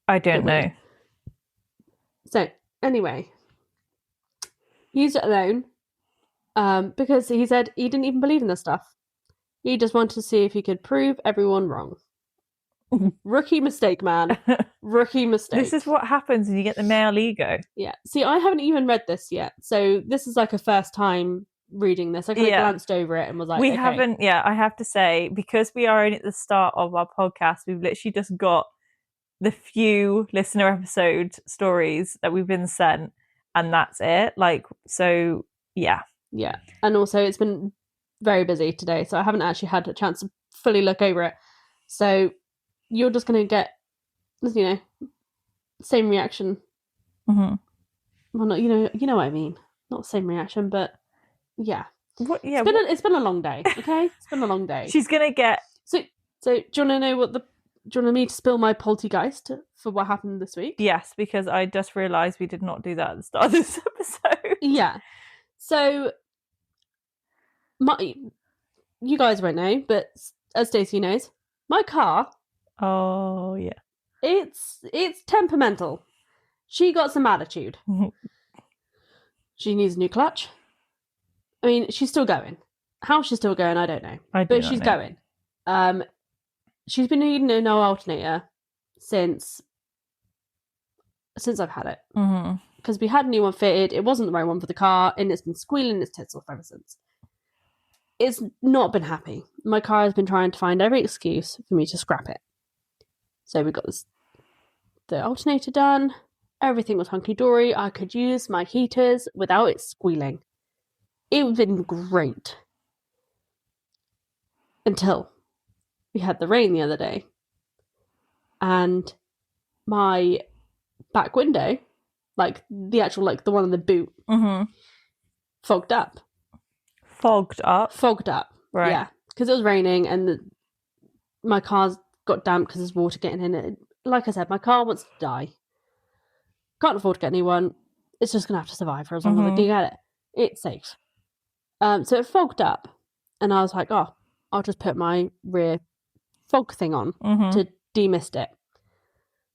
I don't know. So anyway. He used it alone because he said he didn't even believe in this stuff. He just wanted to see if he could prove everyone wrong. Rookie mistake, man. Rookie mistake. This is what happens when you get the male ego. Yeah. See, I haven't even read this yet. So this is a first time reading this. I kind of glanced over it and was like, we haven't, I have to say, because we are only at the start of our podcast, we've literally just got the few listener episode stories that we've been sent. And that's it. So, yeah. Yeah. And also, it's been very busy today, so I haven't actually had a chance to fully look over it. So, you're just going to get, same reaction. Mm-hmm. Well, not, you know what I mean. Not same reaction, but yeah. What? Yeah. It's been a long day. Okay, it's been a long day. She's going to get. So do you want to know do you want me to spill my poltergeist for what happened this week? Yes, because I just realised we did not do that at the start of this episode. Yeah. So, you guys won't know, but as Stacey knows, my car... Oh, yeah. It's temperamental. She got some attitude. She needs a new clutch. I mean, she's still going. How she's still going, I don't know. But she's going. She's been needing a no alternator since I've had it. Because we had a new one fitted, it wasn't the right one for the car, and it's been squealing its tits off ever since. It's not been happy. My car has been trying to find every excuse for me to scrap it. So we got the alternator done. Everything was hunky-dory. I could use my heaters without it squealing. It would have been great. Until we had the rain the other day. And my back window, like the actual, like the one in the boot, fogged up. Fogged up? Fogged up, right. Yeah. Because it was raining and my car's got damp because there's water getting in it. Like I said, my car wants to die. Can't afford to get a new one. It's just going to have to survive for as long as I can get it. It's safe. So it fogged up. And I was like, oh, I'll just put my rear fog thing on to demist it.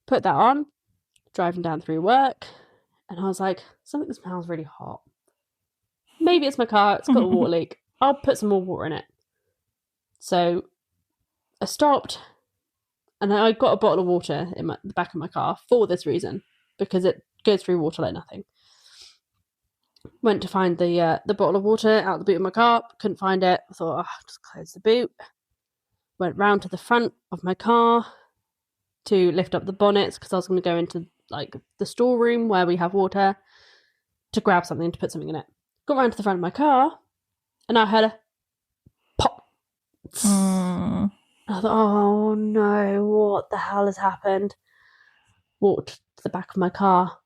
Put that on, driving down through work, and I was like, something smells really hot. Maybe it's my car, it's got a water leak. I'll put some more water in it. So I stopped, and I got a bottle of water in the back of my car for this reason, because it goes through water like nothing. Went to find the bottle of water out the boot of my car, couldn't find it. I thought, I'll just close the boot. Went round to the front of my car to lift up the bonnets because I was going to go into like the storeroom where we have water to grab something, to put something in it. Got round to the front of my car and I heard a pop. I thought, oh no, what the hell has happened? Walked to the back of my car.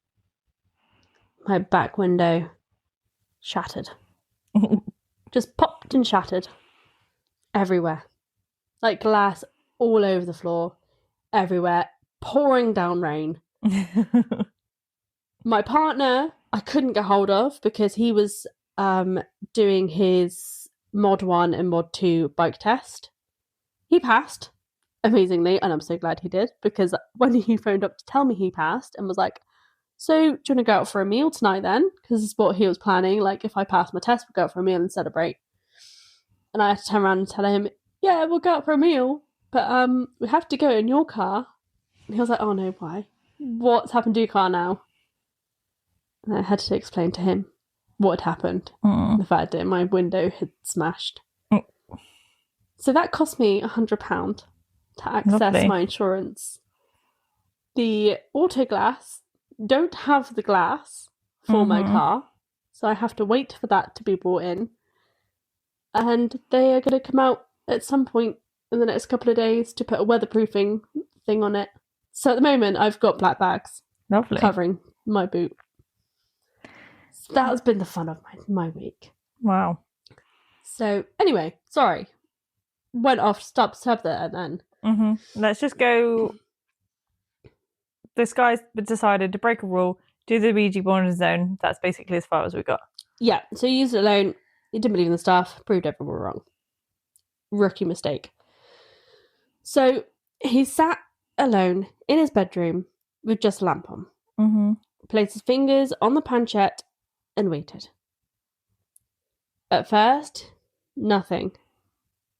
My back window shattered. Just popped and shattered. Everywhere. Like glass all over the floor. Everywhere. Pouring down rain. My partner, I couldn't get hold of because he was doing his Mod 1 and Mod 2 bike test. He passed, amazingly, and I'm so glad he did, because when he phoned up to tell me he passed and was like, so do you want to go out for a meal tonight then? Because it's what he was planning. Like, if I pass my test, we'll go out for a meal and celebrate. And I had to turn around and tell him, yeah, we'll go out for a meal, but we have to go in your car. And he was like, oh no, why? What's happened to your car now? And I had to explain to him what had happened. The fact that my window had smashed. So that cost me £100 to access my insurance. The auto glass don't have the glass for my car, so I have to wait for that to be brought in. And they are going to come out at some point in the next couple of days to put a weatherproofing thing on it. So at the moment, I've got black bags covering my boot. So that has been the fun of my week. Wow. So anyway, sorry. Went off stub there and then. Let's just go. This guy's decided to break a rule, do the Ouija board on his own. That's basically as far as we got. Yeah, so he used it alone. He didn't believe in the stuff, proved everyone wrong. Rookie mistake. So he sat alone in his bedroom with just a lamp on. Placed his fingers on the planchette and waited. At first, nothing.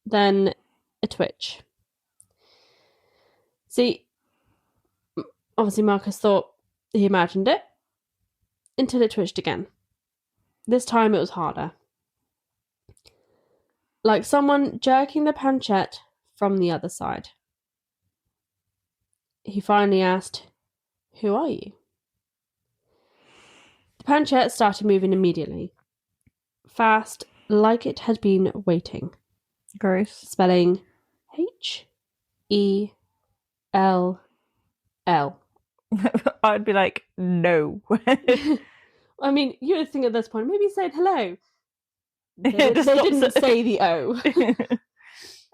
Then a twitch. See, obviously Marcus thought he imagined it until it twitched again. This time it was harder. Like someone jerking the planchette from the other side. He finally asked, "Who are you?" The planchette started moving immediately. Fast, like it had been waiting. Gross. Spelling H-E-L-L. I'd be like, no. I mean, you would think at this point, maybe say hello. They didn't say the O.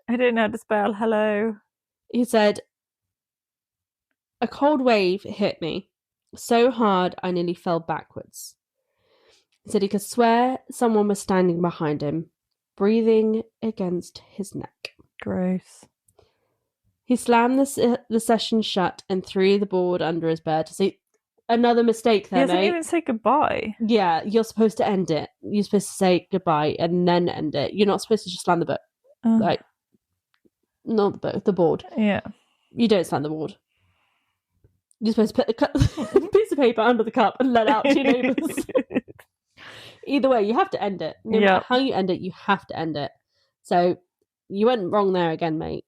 I don't know how to spell hello. He said, "A cold wave hit me so hard I nearly fell backwards." He said he could swear someone was standing behind him, breathing against his neck. Gross. He slammed the session shut and threw the board under his bed. See, another mistake there, He doesn't mate. even say goodbye. Yeah, you're supposed to end it. You're supposed to say goodbye and then end it. You're not supposed to just slam the book. Like, not the book, the board. Yeah. You don't slam the board. You're supposed to put the piece of paper under the cup and let it out to your neighbours. Either way, you have to end it. No matter how you end it, you have to end it. So you went wrong there again, mate.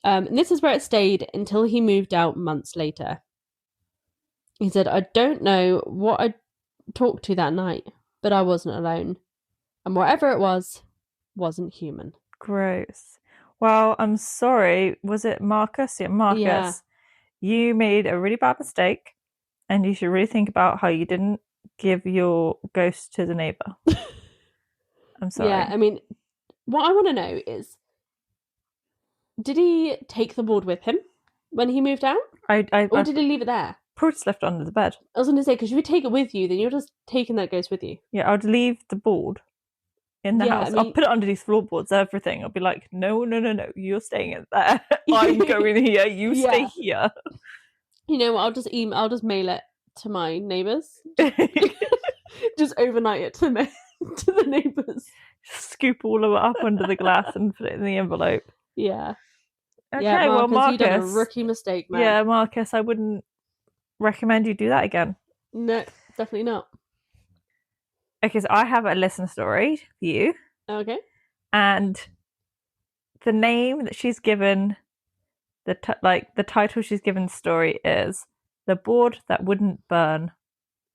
And this is where it stayed until he moved out months later. He said, I don't know what I talked to that night, but I wasn't alone. And whatever it was, wasn't human. Gross. Well, I'm sorry. Was it Marcus? Yeah, Marcus. Yeah. You made a really bad mistake, and you should really think about how you didn't give your ghost to the neighbor. I'm sorry. Yeah, I mean, what I want to know is, did he take the board with him when he moved out? Or did he leave it there? Probably just left it under the bed. I was going to say, because if you take it with you, then you're just taking that ghost with you. Yeah, I'd leave the board in the house. I mean, I'll put it underneath floorboards, everything. I'll be like, no, you're staying in there. I'm going here. You stay here. You know what? I'll just mail it to my neighbours. Just overnight it to the neighbours. Scoop all of it up under the glass and put it in the envelope. Yeah. Okay, yeah, Marcus, well, Marcus, you done a rookie mistake, man. Yeah, Marcus, I wouldn't recommend you do that again. No, definitely not. Okay, so I have a listener story for you. Okay. And the name that she's given, the title she's given the story is The Board That Wouldn't Burn.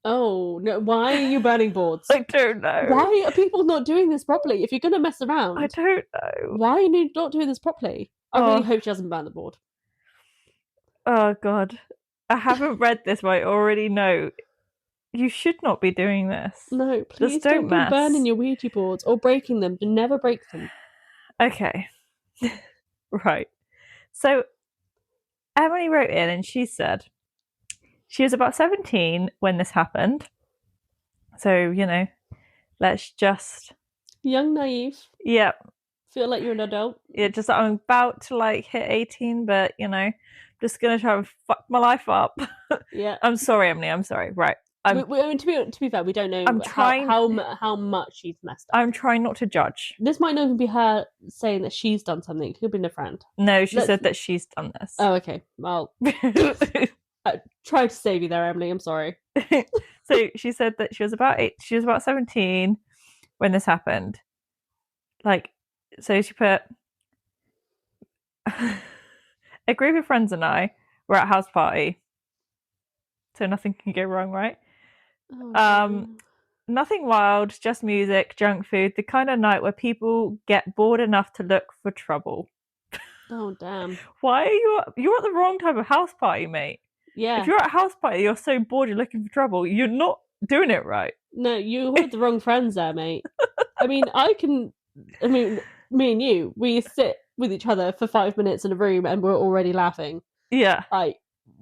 Oh, no, why are you burning boards? I don't know. Why are people not doing this properly? If you're going to mess around, I don't know. Why are you not doing this properly? I really hope she doesn't burn the board. Oh, God. I haven't read this, but I already know you should not be doing this. No, please just don't be burning your Ouija boards or breaking them. Do never break them. Okay. Right. So Emily wrote in and she said she was about 17 when this happened. So, let's just... Young, naive. Yeah. Feel like you're an adult. Yeah, just I'm about to hit 18, but just gonna try and fuck my life up. Yeah. I'm sorry, Emily. I'm sorry. Right. To be fair, we don't know how much she's messed up. I'm trying not to judge. This might not even be her saying that she's done something. It could have been a friend. No, she said that she's done this. Oh, okay. Well, I tried to save you there, Emily. I'm sorry. So she said that she was about 17 when this happened. So she put, a group of friends and I were at a house party. So nothing can go wrong, right? Oh, nothing wild, just music, junk food, the kind of night where people get bored enough to look for trouble. Oh, damn. Why are you're at the wrong type of house party, mate? Yeah. If you're at a house party, you're so bored you're looking for trouble, you're not doing it right. No, you had the wrong friends there, mate. I mean, me and you, we sit with each other for 5 minutes in a room and we're already laughing. Yeah.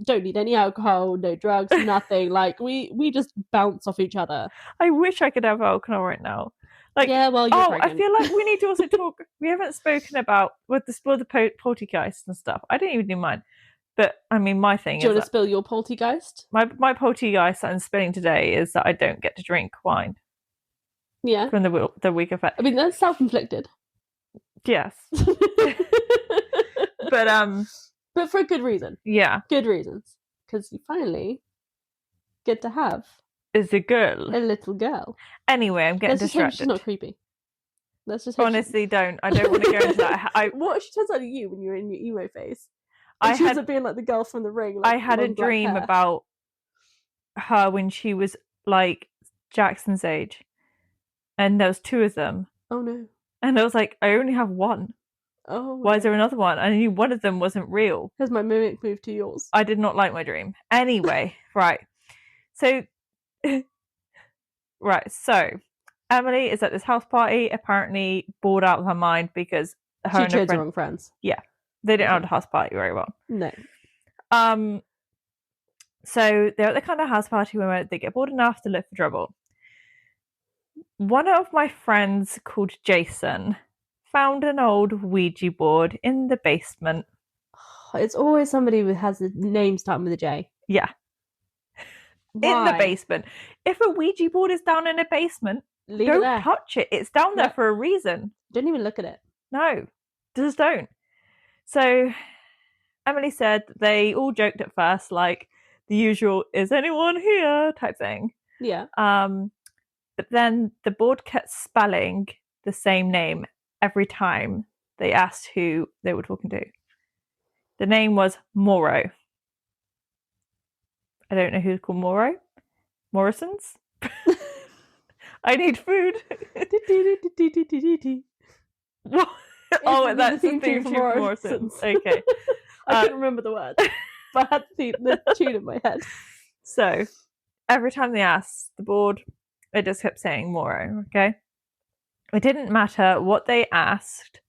Don't need any alcohol, no drugs, nothing. We just bounce off each other. I wish I could have alcohol right now. Yeah, well, you're pregnant. I feel like we need to also talk. We haven't spoken about the poltergeist and stuff. I don't even do mine. But I mean, my thing is. Do you want to spill your poltergeist? My poltergeist that I'm spilling today is that I don't get to drink wine. Yeah. From the week effect. I mean, that's self-inflicted. Yes. But for a good reason. Yeah. Good reasons. Because you finally get to have a little girl. Anyway, I'm getting distracted. Hope she's not creepy. Let's just honestly don't. I don't want to go into that. What if she turns out to you when you're in your emo phase? She ends up being like the girl from The Ring. I had a dream about her when she was Jackson's age, and there was 2 of them. Oh no! And I was like, I only have 1. Oh, why is there another one? I knew one of them wasn't real. Has my mimic moved to yours? I did not like my dream. Anyway, right. So, Emily is at this house party, apparently bored out of her mind because she chose the wrong friends. Yeah, they didn't know the house party very well. No. So they're at the kind of house party where they get bored enough to look for trouble. One of my friends called Jason found an old Ouija board in the basement. It's always somebody who has a name starting with a J. Yeah. Why? In the basement. If a Ouija board is down in a basement, don't touch it. It's down there for a reason. Don't even look at it. No, just don't. So Emily said they all joked at first, like the usual, is anyone here type thing. Yeah. But then the board kept spelling the same name every time they asked who they were talking to. The name was Moro. I don't know who's called Moro. Morrison's? I need food. What? Oh, that's the theme tune for Morrison's. Okay. I couldn't remember the words, but I had the tune in my head. So, every time they asked the board, it just kept saying Moro, okay? It didn't matter what they asked,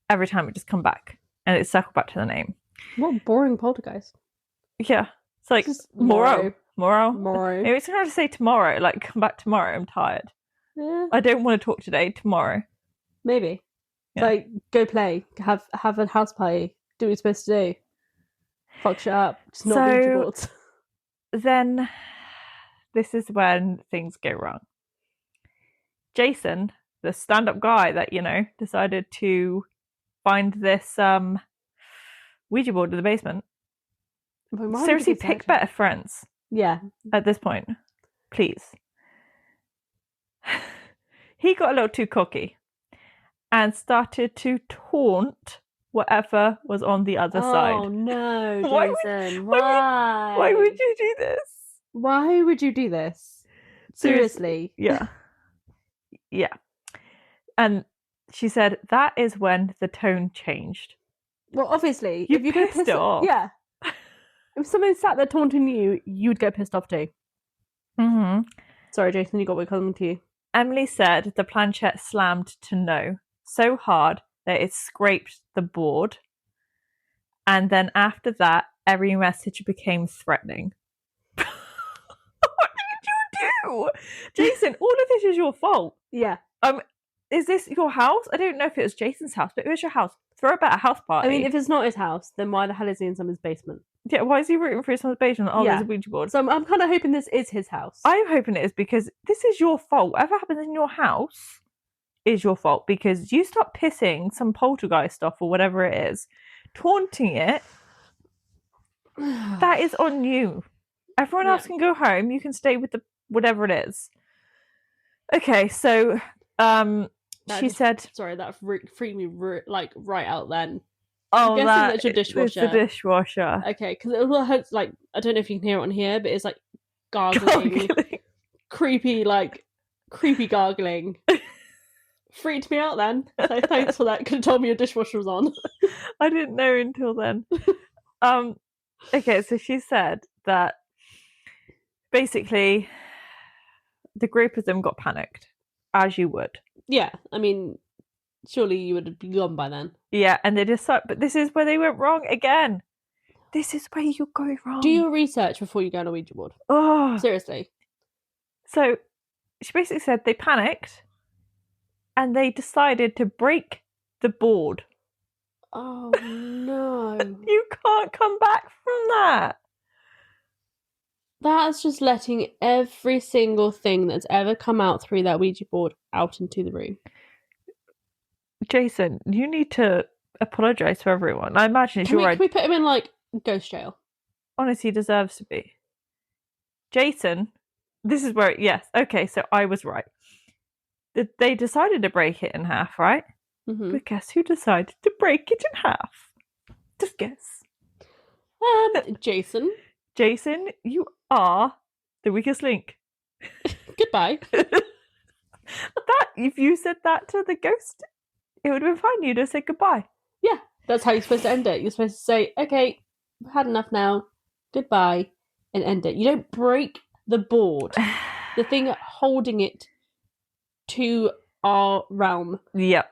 every time it just come back, and it circled back to the name. What boring poltergeist. Yeah. It's like, Just Moro. Moro. Maybe it's going to say tomorrow, like, come back tomorrow, I'm tired. Yeah. I don't want to talk today, tomorrow. Maybe. Yeah. Like, go play, have a house party, do what you're supposed to do. Fuck shit up. Just not Ouija boards. Then, this is when things go wrong. Jason, the stand-up guy that, decided to find this Ouija board in the basement. Seriously, pick better friends. Yeah. At this point. Please. He got a little too cocky and started to taunt whatever was on the other side. Oh no, Jason. Why would you do this? Why would you do this? Seriously. Yeah. Yeah. And she said that is when the tone changed. Well, obviously, You if you get pissed it off. Yeah. If someone sat there taunting you, you'd get pissed off too. Mm-hmm. Sorry, Jason, you got what coming to you. Emily said the planchette slammed to no so hard that it scraped the board. And then after that, every message became threatening. What did you do? Jason, all of this is your fault. Yeah. Is this your house? I don't know if it was Jason's house, but it was your house. Throw a better house party. I mean, if it's not his house, then why the hell is he in someone's basement? Yeah, why is he rooting for someone's basement? Oh, Yeah. there's a Ouija board. So I'm kind of hoping this is his house. I'm hoping it is, because this is your fault. Whatever happens in your house is your fault, because you start pissing some poltergeist stuff or whatever it is, taunting it. That is on you. Everyone else can go home. You can stay with the whatever it is. Okay, so she said... Sorry, that freaked me right out then. Oh, that's your dishwasher. It's the dishwasher. Okay, because it hurts, like, I don't know if you can hear it on here, but it's like gargling. creepy gargling. Freaked me out then. So thanks for that. Could have told me your dishwasher was on. I didn't know until then. Okay, so she said that basically the group of them got panicked, as you would. Yeah, I mean, surely you would have been gone by then. Yeah, and they decided, but this is where they went wrong again. This is where you go wrong. Do your research before you go on a Ouija board. Oh, seriously. So she basically said they panicked and they decided to break the board. Oh no. You can't come back from that. That's just letting every single thing that's ever come out through that Ouija board out into the room. Jason, you need to apologise to everyone. I imagine it's your idea. Can we put him in, like, ghost jail? Honestly, he deserves to be. Jason, this is where... Yes, okay, so I was right. They decided to break it in half, right? Mm-hmm. But guess who decided to break it in half? Just guess. Jason. Jason, you are the weakest link. Goodbye. If you said that to the ghost, it would have been fine. You'd have said goodbye. Yeah, that's how you're supposed to end it. You're supposed to say, okay, I've had enough now. Goodbye. And end it. You don't break the board. The thing holding it to our realm. Yep.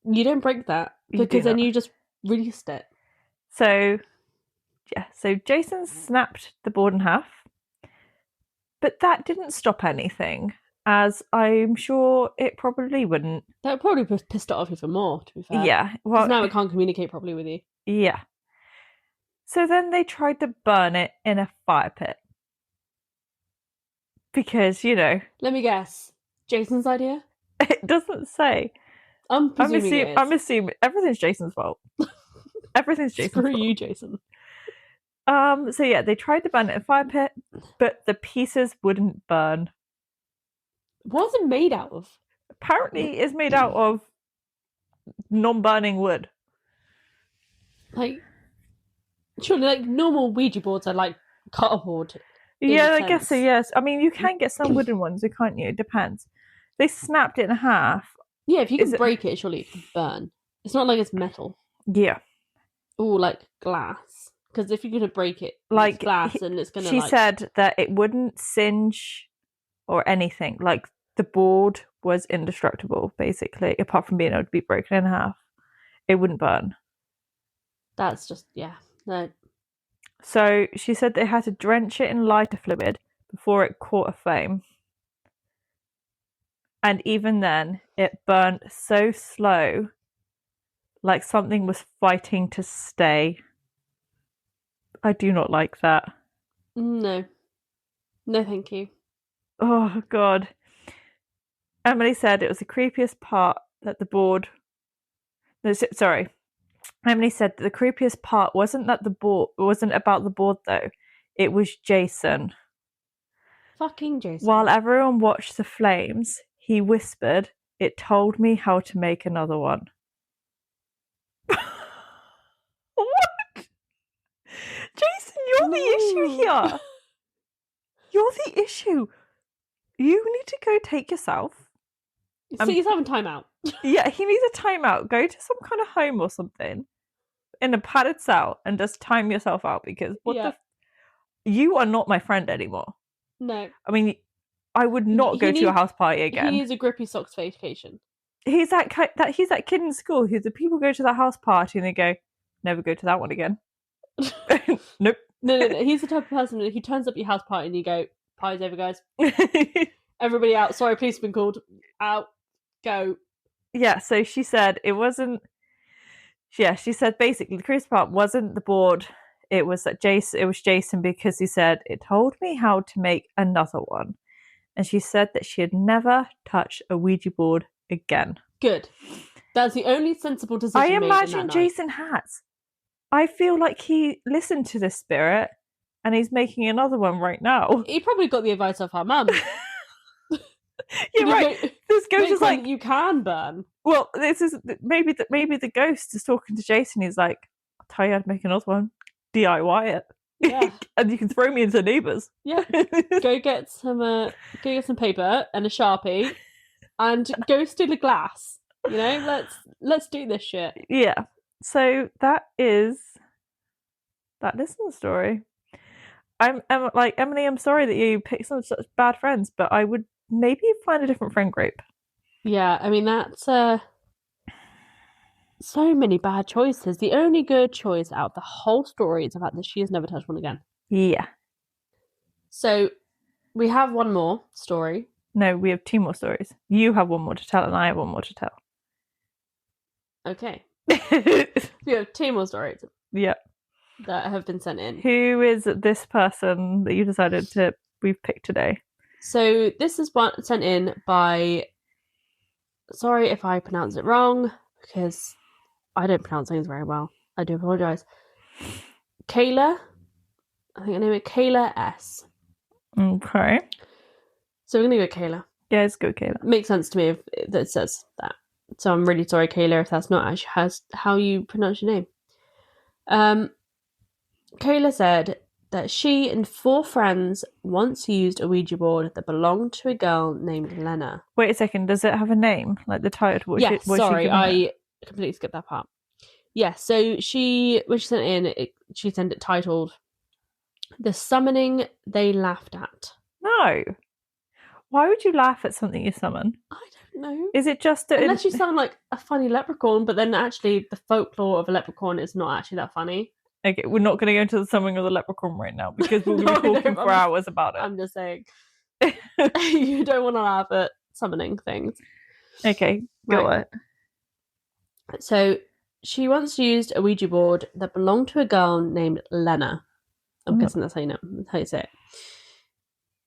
You don't break that, because then you just released it. So, yeah. So Jason snapped the board in half. But that didn't stop anything, as I'm sure it probably wouldn't. That would probably have pissed it off even more, to be fair. Yeah. Well, now it can't communicate properly with you. Yeah. So then they tried to burn it in a fire pit. Because, Let me guess. Jason's idea? It doesn't say. I'm assuming everything's Jason's fault. Everything's Jason's fault. Screw you, Jason. So yeah, they tried to burn it in a fire pit, but the pieces wouldn't burn. What's it made out of? Apparently, it's made out of non-burning wood. Like, Surely, like, normal Ouija boards are like cardboard. Yeah, I guess so, yes. I mean, you can get some wooden ones, can't you? It depends. They snapped it in half. Yeah, if you can break it, surely it can burn. It's not like it's metal. Yeah. Or like glass. Because if you're going to break it, like it's glass, and it's going to. She said that it wouldn't singe or anything. Like, the board was indestructible, basically, apart from being able to be broken in half. It wouldn't burn. That's just, yeah, no. So she said they had to drench it in lighter fluid before it caught a flame. And even then, it burned so slow, like something was fighting to stay. I do not like that. No. No, thank you. Oh, God. Emily said it was the creepiest part that the board... No, sorry. Emily said that the creepiest part wasn't about the board, though. It was Jason. Fucking Jason. While everyone watched the flames, he whispered, "It told me how to make another one." What? Jason, you're the issue here. You're the issue. You need to go take yourself. See yourself in timeout. Yeah, he needs a timeout. Go to some kind of home or something in a padded cell and just time yourself out, because you are not my friend anymore. No. I mean, I would not go to a house party again. He needs a grippy socks vacation. He's that kid in school who the people go to that house party and they go, never go to that one again. Nope. No. He's the type of person who turns up at your house party and you go, party's over, guys. Everybody out. Sorry, police have been called. Out. Go. Yeah, so she said it wasn't... Yeah, she said basically the crucial part wasn't the board. It was Jason, because he said, "It told me how to make another one." And she said that she had never touched a Ouija board again. Good. That's the only sensible decision I made imagine in that Jason has. I feel like he listened to this spirit and he's making another one right now. He probably got the advice of her mum. You're right. This ghost is like, you can burn. Well, this is maybe the ghost is talking to Jason. He's like, "I'll tell you how to make another one. DIY it. Yeah. And you can throw me into neighbours." Yeah. Go get some paper and a Sharpie and go steal a glass. You know, let's do this shit. Yeah. So that is the story. I'm like, Emily, I'm sorry that you picked some such bad friends, but I would maybe find a different friend group. Yeah, I mean, that's so many bad choices. The only good choice out of the whole story is the fact that she has never touched one again. Yeah. So we have one more story. No, we have two more stories. You have one more to tell and I have one more to tell. Okay. We have two more stories. Yeah. That have been sent in. Who is this person that you decided we've picked today? So this is one sent in by... Sorry if I pronounce it wrong, because I don't pronounce things very well. I do apologise. Kayla. I think her name is Kayla S. Okay. So we're going to go Kayla. Yeah, let's go Kayla. Makes sense to me if it says that. So I'm really sorry, Kayla, if that's not actually how you pronounce your name. Kayla said that she and 4 friends once used a Ouija board that belonged to a girl named Lena. Wait a second, does it have a name? Like the title? Sorry, I completely skipped that part. Yeah, so when she sent it in, she sent it titled, "The Summoning They Laughed At." No. Why would you laugh at something you summon? I don't know. Is it just that... Unless you sound like a funny leprechaun, but then actually the folklore of a leprechaun is not actually that funny. Okay, we're not going to go into the summoning of the leprechaun right now because we'll be talking for hours about it. I'm just saying. You don't want to laugh at summoning things. Okay, go on. So, she once used a Ouija board that belonged to a girl named Lena. I'm guessing that's how you say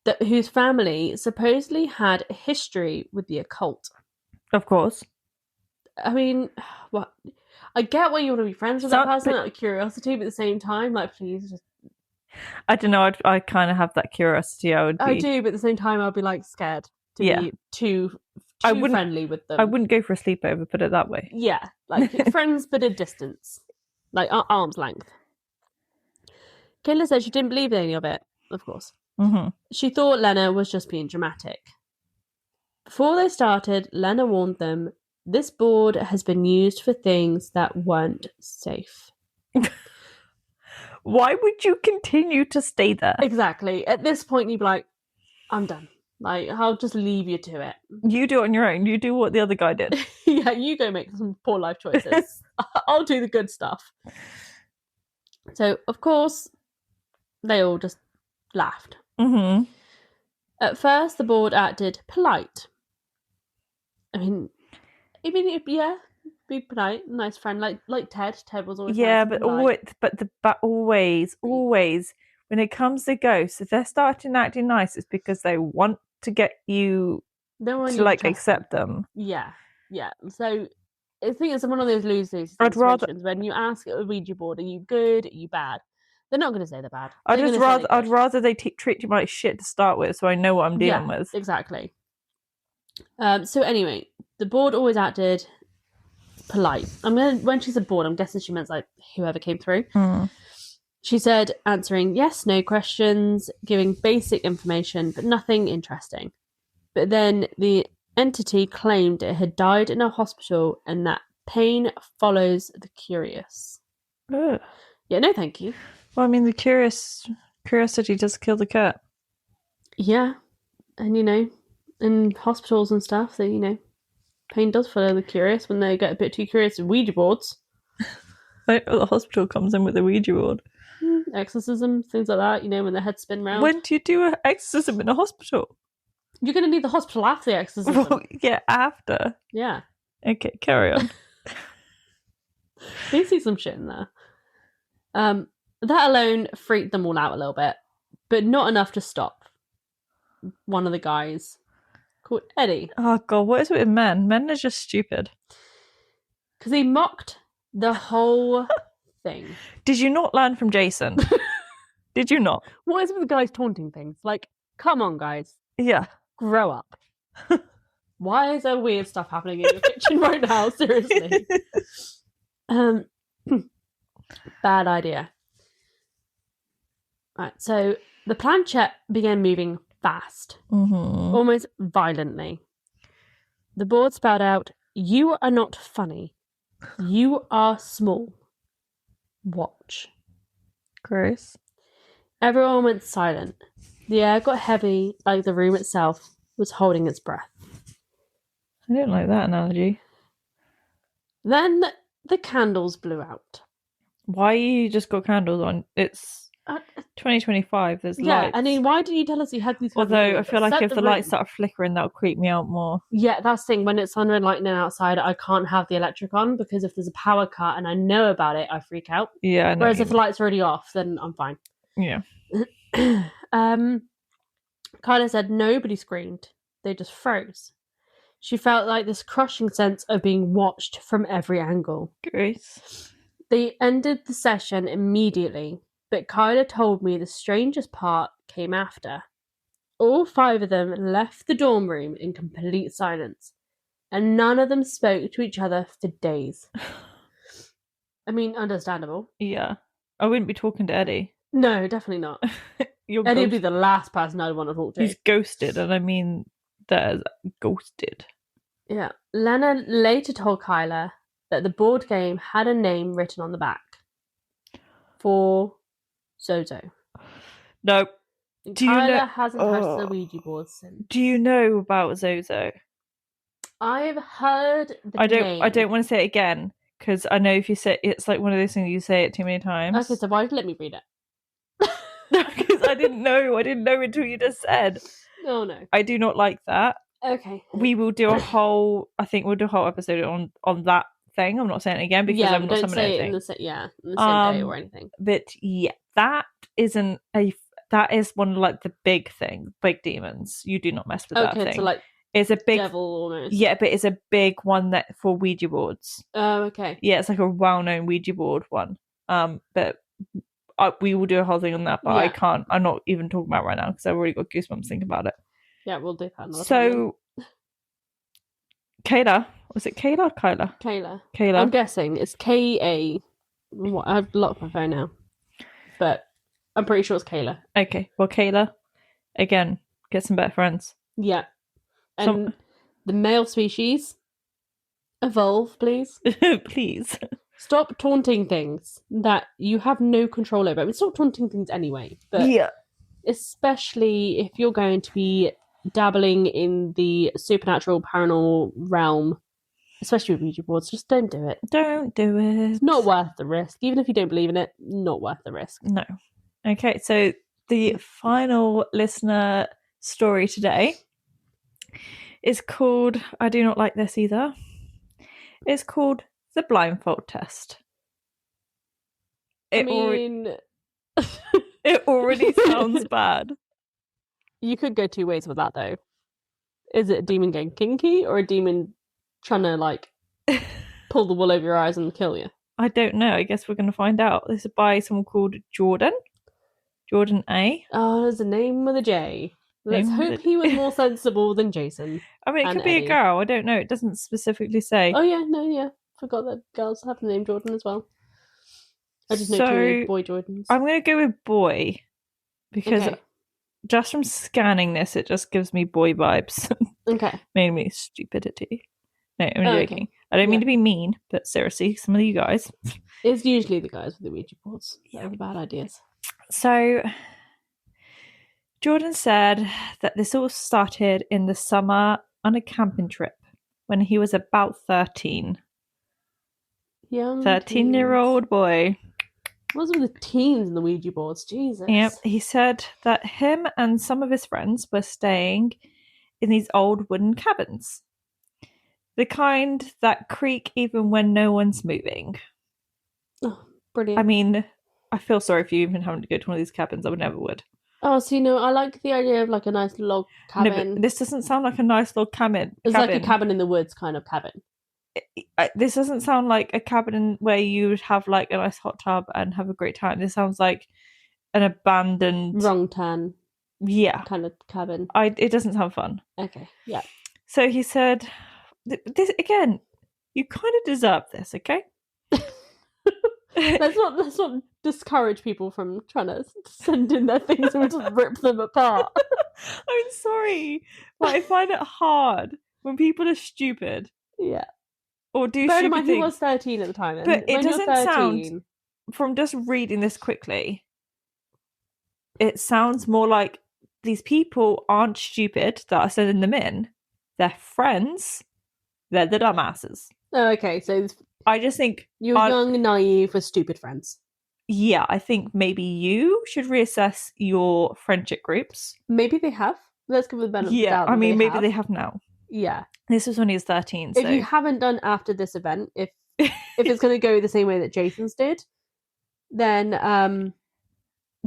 it. Whose family supposedly had a history with the occult. Of course. I mean, what... I get why you want to be friends with that person out of curiosity, but at the same time, like, please just... I don't know, I kind of have that curiosity. I do, but at the same time, I'd be, like, scared to be too friendly with them. I wouldn't go for a sleepover, put it that way. Yeah, like, friends but a distance. Like, arm's length. Kayla said she didn't believe any of it, of course. Mm-hmm. She thought Lena was just being dramatic. Before they started, Lena warned them, this board has been used for things that weren't safe. Why would you continue to stay there? Exactly. At this point, you'd be like, I'm done. Like, I'll just leave you to it. You do it on your own. You do what the other guy did. Yeah, you go make some poor life choices. I'll do the good stuff. So, of course, they all just laughed. Mm-hmm. At first, the board acted polite. I mean, yeah, be polite, nice friend, like Ted. Ted was always Yeah, nice and but polite. always, when it comes to ghosts, if they're starting acting nice, it's because they want to get you to like accept them. Yeah. So I think it's one of those lose-lose I'd rather- situations when you ask a Ouija board, are you good, are you bad? They're not going to say they're bad. I'd rather they treat you like shit to start with, so I know what I'm dealing with. Exactly. So anyway, the board always acted polite. When she said board, I'm guessing she meant like whoever came through. Mm. She said answering yes, no questions, giving basic information, but nothing interesting. But then the entity claimed it had died in a hospital and that pain follows the curious. Ugh. Yeah, no thank you. Well, I mean, the curiosity does kill the cat. Yeah, and in hospitals and stuff, that pain does follow the curious when they get a bit too curious with Ouija boards. The hospital comes in with a Ouija board. Exorcism, things like that, when the heads spin round. When do you do an exorcism in a hospital? You're going to need the hospital after the exorcism. Well, yeah, after. Yeah. Okay, carry on. They see some shit in there. That alone freaked them all out a little bit, but not enough to stop one of the guys called Eddie. Oh god, what is it with men? Men are just stupid. Because he mocked the whole thing. Did you not learn from Jason? Did you not? What is with the guys taunting things? Like, come on, guys. Yeah. Grow up. Why is there weird stuff happening in your kitchen right now? Seriously. Bad idea. Right, so the planchette began moving fast, almost violently. The board spelled out, "You are not funny. You are small. Watch." Gross. Everyone went silent. The air got heavy, like the room itself was holding its breath. I don't like that analogy. Then the candles blew out. Why you just got candles on? It's 2025. There's lights. Yeah, I mean, why did you tell us you had these? Although I feel like if the lights start flickering, that'll creep me out more. Yeah, that's the thing. When it's thunder and lightning outside, I can't have the electric on because if there's a power cut and I know about it, I freak out. Yeah. Whereas if the light's already off, then I'm fine. Yeah. Kyla said nobody screamed. They just froze. She felt like this crushing sense of being watched from every angle. Gross. They ended the session immediately, but Kyla told me the strangest part came after. All 5 of them left the dorm room in complete silence, and none of them spoke to each other for days. I mean, understandable. Yeah. I wouldn't be talking to Eddie. No, definitely not. Eddie would be the last person I'd want to talk to. He's ghosted, and I mean that as ghosted. Yeah. Lena later told Kyla that the board game had a name written on the back. For Zozo. No. Kyla hasn't touched the Ouija board since. Do you know about Zozo? I've heard the name. I don't want to say it again, because I know if you say it's like one of those things you say it too many times. Okay, so why did you let me read it? Because I didn't know until you just said. Oh no. I do not like that. Okay. We will do a whole episode on that thing. I'm not saying it again because I'm not someone in the same day or anything. But yeah, that is one of like the big demons. You do not mess with that thing. So like it's a big devil almost. Yeah, but it's a big one that for Ouija boards. Oh, okay. Yeah, it's like a well-known Ouija board one. But we will do a whole thing on that, but yeah. I'm not even talking about it right now because I've already got goosebumps thinking about it. Yeah, we'll do that another time. So, Kayla, was it Kayla or Kyla? Kayla. I'm guessing it's K-A. I've locked my phone now. But I'm pretty sure it's Kayla. Okay, well, Kayla, again, get some better friends. Yeah. And the male species, evolve, please. Please. Stop taunting things that you have no control over. I mean, stop taunting things anyway, but Yeah. especially if you're going to be dabbling in the supernatural, paranormal realm, especially with Ouija boards, just don't do it. Don't do it. It's not worth the risk. Even if you don't believe in it, not worth the risk. No. Okay, so the final listener story today is called, I do not like this either, it's called The Blindfold Test. It already sounds bad. You could go two ways with that, though. Is it a demon getting kinky, or a demon trying to, like, pull the wool over your eyes and kill you? I don't know. I guess we're going to find out. This is by someone called Jordan. Jordan A. Oh, there's a name with a J. Let's hope he was more sensible than Jason. I mean, it could be a girl. I don't know. It doesn't specifically say. Oh, yeah. No, yeah. Forgot that girls have the name Jordan as well. I just know too many boy Jordans. I'm going to go with boy. Because just from scanning this, it just gives me boy vibes. Okay. Mainly stupidity. No, I'm joking. Okay. I don't mean to be mean, but seriously, some of you guys. It's usually the guys with the Ouija boards. Yeah, the bad ideas. So, Jordan said that this all started in the summer on a camping trip when he was about 13. Young 13-year-old boy. What's with the teens and the Ouija boards? Jesus. Yep. He said that him and some of his friends were staying in these old wooden cabins. The kind that creak even when no one's moving. Oh, brilliant. I mean, I feel sorry for you even having to go to one of these cabins. I would never would. Oh, so I like the idea of like a nice log cabin. No, but this doesn't sound like a nice log cabin. It's like a cabin in the woods kind of cabin. This doesn't sound like a cabin where you would have like a nice hot tub and have a great time. This sounds like an abandoned... Wrong turn. Yeah. Kind of cabin. It doesn't sound fun. Okay, yeah. So he said, this again, you kind of deserve this, okay? Let's not discourage people from trying to send in their things and just rip them apart. I'm sorry, but I find it hard when people are stupid. Yeah. Or do stupid things. He was 13 at the time. But it doesn't sound, from just reading this quickly, it sounds more like these people aren't stupid that are sending them in. They're friends. They're the dumbasses. Oh, okay. So I just think you're young, naive with stupid friends. Yeah, I think maybe you should reassess your friendship groups. Maybe they have. Let's give them the benefit of the doubt. Yeah, I mean, maybe they have now. Yeah. This was when he was 13. So. If you haven't done after this event, if it's going to go the same way that Jason's did, then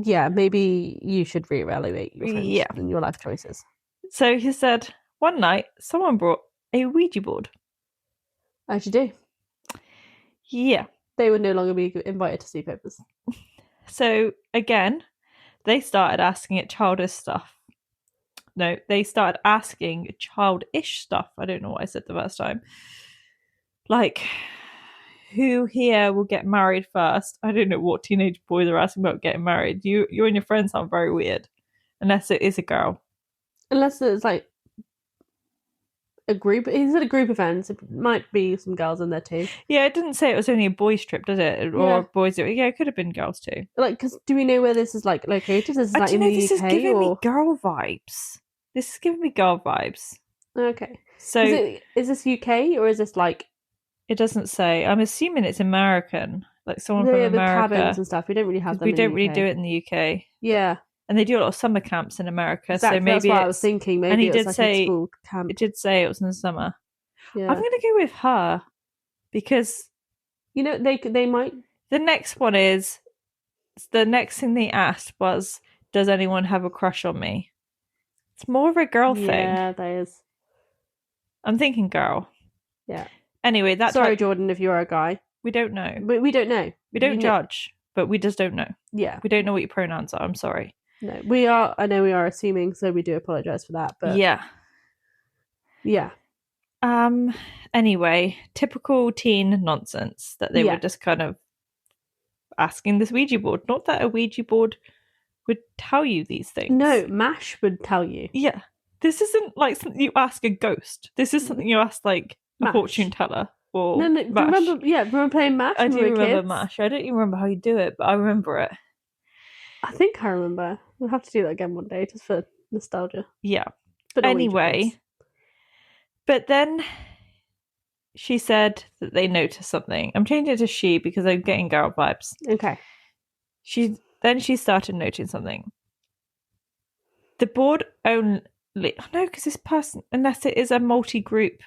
yeah, maybe you should reevaluate your friends and your life choices. So he said, one night, someone brought a Ouija board. As you do. Yeah. They would no longer be invited to sleepovers. So, again, they started asking it childish stuff. No, they started asking childish stuff. I don't know what I said the first time. Like, who here will get married first? I don't know what teenage boys are asking about getting married. You and your friends sound very weird. Unless it is a girl. Unless it's like a group. Is it a group event? It might be some girls in there too. Yeah, it didn't say it was only a boys' trip, did it? Or boys. Yeah, it could have been girls too. Like, because do we know where this is like located? Is like in the UK? This is giving me girl vibes. This is giving me girl vibes. Okay. So is this UK or is this like? It doesn't say. I'm assuming it's American, like someone from America. The cabins and stuff. We don't really have them. We don't really do it in the UK. Yeah. And they do a lot of summer camps in America, exactly, so maybe that's what I was thinking. Maybe and he it did like say a school camp. It did say it was in the summer. Yeah. I'm going to go with her because they might. The next thing they asked was, "Does anyone have a crush on me?" It's more of a girl thing. Yeah, that is. I'm thinking girl. Yeah. Anyway, sorry, Jordan, if you're a guy. We don't know. We don't know. We don't judge, but we just don't know. Yeah. We don't know what your pronouns are. I'm sorry. No, I know we are assuming, so we do apologise for that. But yeah. Anyway, typical teen nonsense that they were just kind of asking this Ouija board. Not that a Ouija board would tell you these things. No, MASH would tell you. Yeah. This isn't like something you ask a ghost. This is something you ask like a MASH. fortune teller or No, MASH. remember playing MASH I when do we were remember kids? MASH. I don't even remember how you do it, but I remember it. I think I remember. We'll have to do that again one day, just for nostalgia. Yeah. But not Ouija Anyway, boards. but then she said that they noticed something. I'm changing it to she because I'm getting girl vibes. Okay. She started noticing something. The board only... No, because this person... Unless it is a multi-group...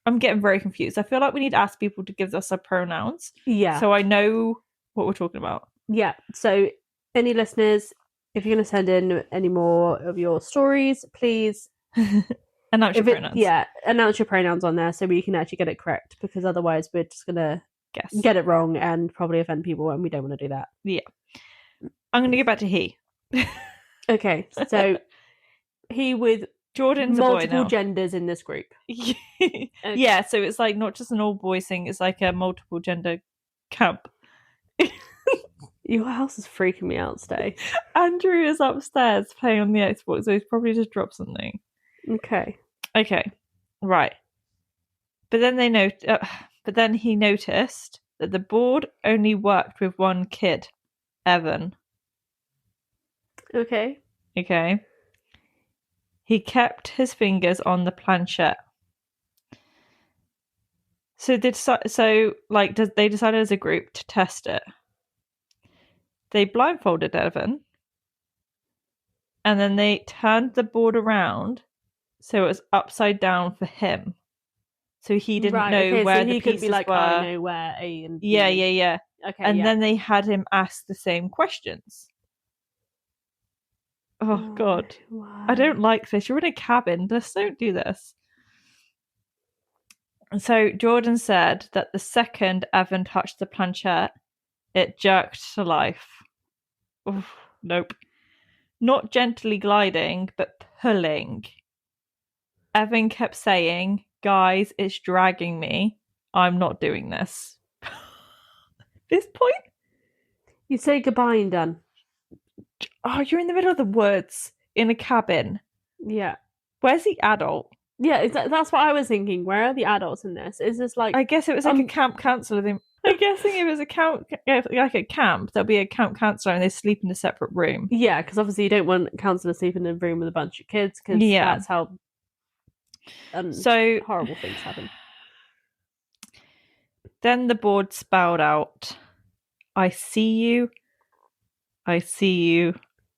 I'm getting very confused. I feel like we need to ask people to give us their pronouns. Yeah. So I know what we're talking about. Yeah. So any listeners, if you're going to send in any more of your stories, please... Announce your pronouns. Announce your pronouns on there so we can actually get it correct, because otherwise we're just going to Guess. get it wrong and probably offend people, and we don't want to do that. Yeah. I'm going to go back to he. Okay, so he with Jordan's multiple a boy now. genders in this group. Okay. Yeah, so it's like not just an all boys thing, it's like a multiple gender camp. Your house is freaking me out today. Andrew is upstairs playing on the Xbox, so he's probably just dropped something. Okay, right. But then he noticed that the board only worked with one kid, Evan. Okay. He kept his fingers on the planchette. So they decided as a group to test it. They blindfolded Evan, and then they turned the board around so it was upside down for him. So he didn't know where the pieces were. I know where A and B. Yeah. Okay, and then they had him ask the same questions. Oh God. Why? I don't like this. You're in a cabin. Just don't do this. And so Jordan said that the second Evan touched the planchette, it jerked to life. Oof, nope. Not gently gliding, but pulling. Evan kept saying, "Guys, it's dragging me. I'm not doing this." This point? You say goodbye and done. Oh, you're in the middle of the woods in a cabin. Yeah. Where's the adult? Yeah, that's what I was thinking. Where are the adults in this? Is this like... I guess it was like a camp counselor thing. I'm guessing if it was a camp, like a camp, there'll be a camp counselor and they sleep in a separate room. Yeah, because obviously you don't want a counsellor sleeping in a room with a bunch of kids, because that's how horrible things happen. Then the board spelled out, "I see you, I see you,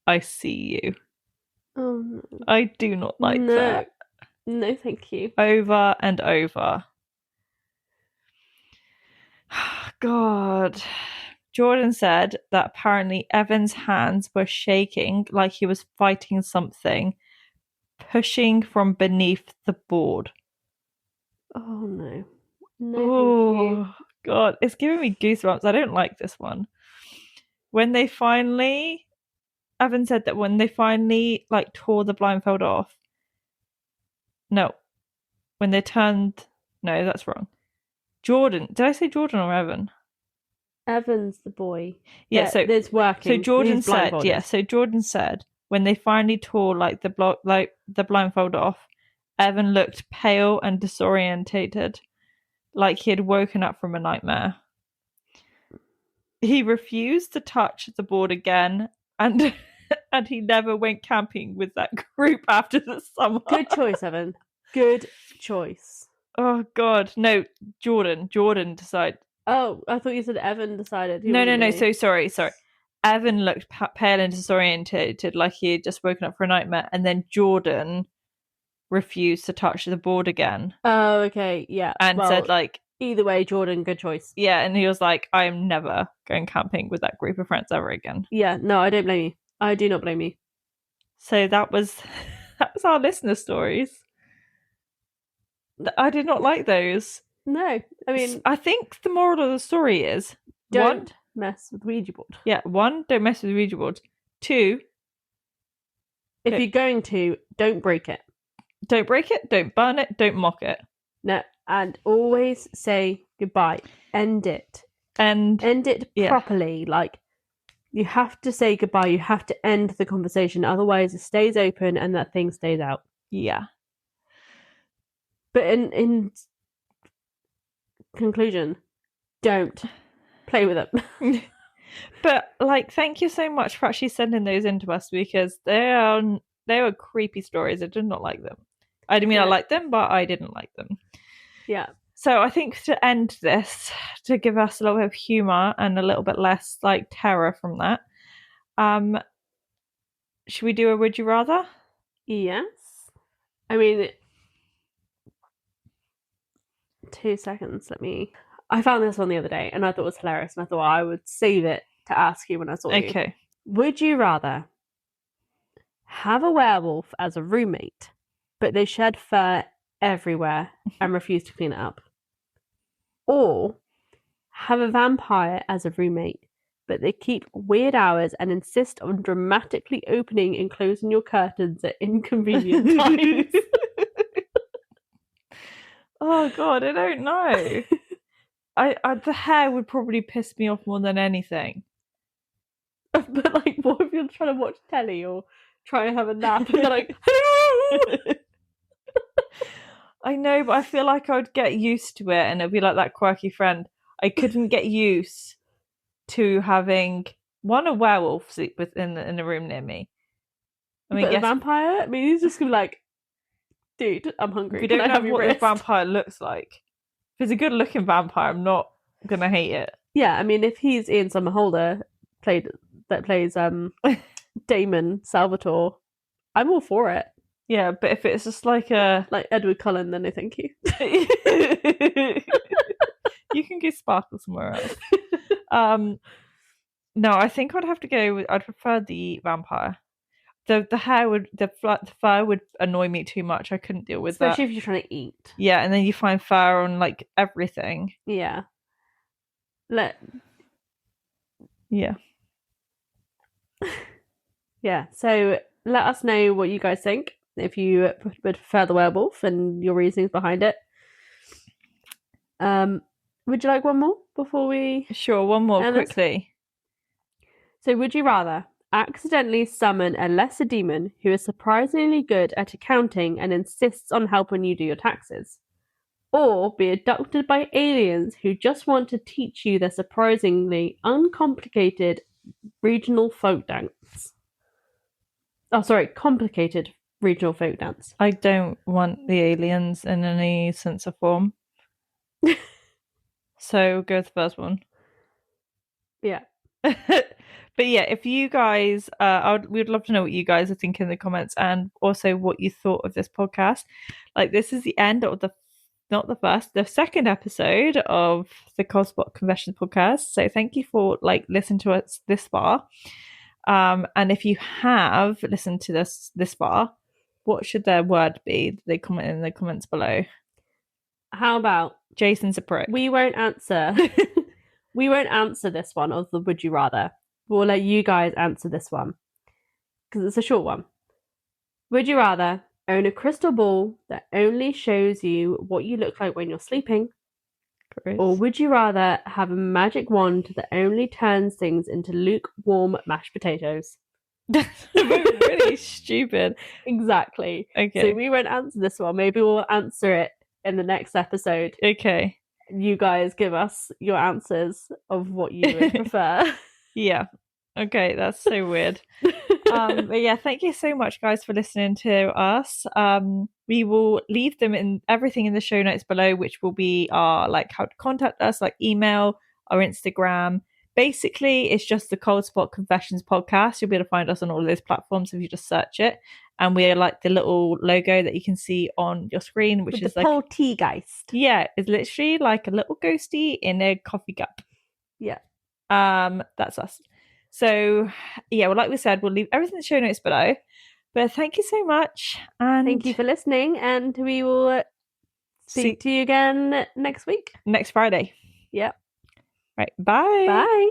I see you." Oh no. I do not like that. No, thank you. Over and over. God. Jordan said that apparently Evan's hands were shaking like he was fighting something, pushing from beneath the board. Oh no. Oh God, it's giving me goosebumps. I don't like this one. Evan said that when they finally tore the blindfold off. No, that's wrong. Jordan, did I say Jordan or Evan? Evan's the boy. Yeah, so it's working. So Jordan said, when they finally tore the blindfold off, Evan looked pale and disorientated, like he had woken up from a nightmare. He refused to touch the board again, and he never went camping with that group after the summer. Good choice, Evan. Good choice. Oh God, no, Jordan decided. Oh, I thought you said Evan decided. No. So sorry. Evan looked pale and disorientated, like he had just woken up from a nightmare, and then Jordan refused to touch the board again. Oh, okay, yeah. And said either way, Jordan, good choice. Yeah, and he was like, "I am never going camping with that group of friends ever again." Yeah, no, I don't blame you. I do not blame you. So that was our listener stories. I did not like those. No, I mean, I think the moral of the story is don't mess with Ouija board. Yeah, 1, don't mess with Ouija board. 2, if you're going to, don't break it. Don't break it, don't burn it, don't mock it. No, and always say goodbye. End it. End it properly. You have to say goodbye. You have to end the conversation. Otherwise, it stays open and that thing stays out. Yeah. But in conclusion, don't play with them. But like, thank you so much for actually sending those in to us, because they were creepy stories. I did not like them. I didn't mean I liked them, but I didn't like them. Yeah. So I think to end this, to give us a little bit of humor and a little bit less like terror from that, should we do a would you rather? Yes. I mean, 2 seconds. I found this one the other day and I thought it was hilarious, and I thought I would save it to ask you when I saw you. Okay. Would you rather have a werewolf as a roommate, but they shed fur everywhere and refuse to clean it up? Or have a vampire as a roommate, but they keep weird hours and insist on dramatically opening and closing your curtains at inconvenient times? Oh God, I don't know. I the hair would probably piss me off more than anything. But like, what if you're trying to watch telly or try and have a nap and you're like, I know, but I feel like I would get used to it, and it'd be like that quirky friend. I couldn't get used to having a werewolf sleep in a room near me. I mean, but a vampire? I mean, he's just gonna be like, dude, I'm hungry. We don't know what the vampire looks like. If it's a good-looking vampire, I'm not gonna hate it. Yeah, I mean, if he's Ian Somerhalder that plays Damon Salvatore, I'm all for it. Yeah, but if it's just like Edward Cullen, then no thank you. You can go sparkle somewhere else. No, I think I'd have to go with. I'd prefer the vampire. The fur would annoy me too much. I couldn't deal with that. Especially if you're trying to eat. Yeah, and then you find fur on like everything. Yeah. Yeah. Yeah. So let us know what you guys think. If you would prefer the werewolf and your reasonings behind it. Would you like one more before we? Sure, one more quickly. So, would you rather accidentally summon a lesser demon who is surprisingly good at accounting and insists on helping you do your taxes, or be abducted by aliens who just want to teach you their surprisingly uncomplicated regional folk dance? Oh, sorry, complicated regional folk dance. I don't want the aliens in any sense of form. So go with the first one. Yeah. But yeah, if you guys, we'd love to know what you guys are thinking in the comments, and also what you thought of this podcast. Like, this is the end of the second episode of the Coldspot Confessions podcast. So thank you for listening to us this far. And if you have listened to this far, what should their word be? They comment in the comments below. How about Jason's a prick? We won't answer. We won't answer this one of the would you rather. We'll let you guys answer this one because it's a short one. Would you rather own a crystal ball that only shows you what you look like when you're sleeping? Gross. Or would you rather have a magic wand that only turns things into lukewarm mashed potatoes? That's really stupid. Exactly. Okay. So we won't answer this one. Maybe we'll answer it in the next episode. Okay. You guys give us your answers of what you would prefer. Yeah. Okay, that's so weird. But yeah, thank you so much, guys, for listening to us. We will leave them in everything in the show notes below, which will be our how to contact us, email, our Instagram. Basically, it's just the Cold Spot Confessions podcast. You'll be able to find us on all of those platforms if you just search it. And we're the little logo that you can see on your screen, which is the poltergeist. Yeah, it's literally like a little ghosty in a coffee cup. Yeah. That's us. So yeah, well, like we said, we'll leave everything in the show notes below. But thank you so much, and thank you for listening. And we will speak to you again next week, next Friday. Yep. Right. Bye. Bye.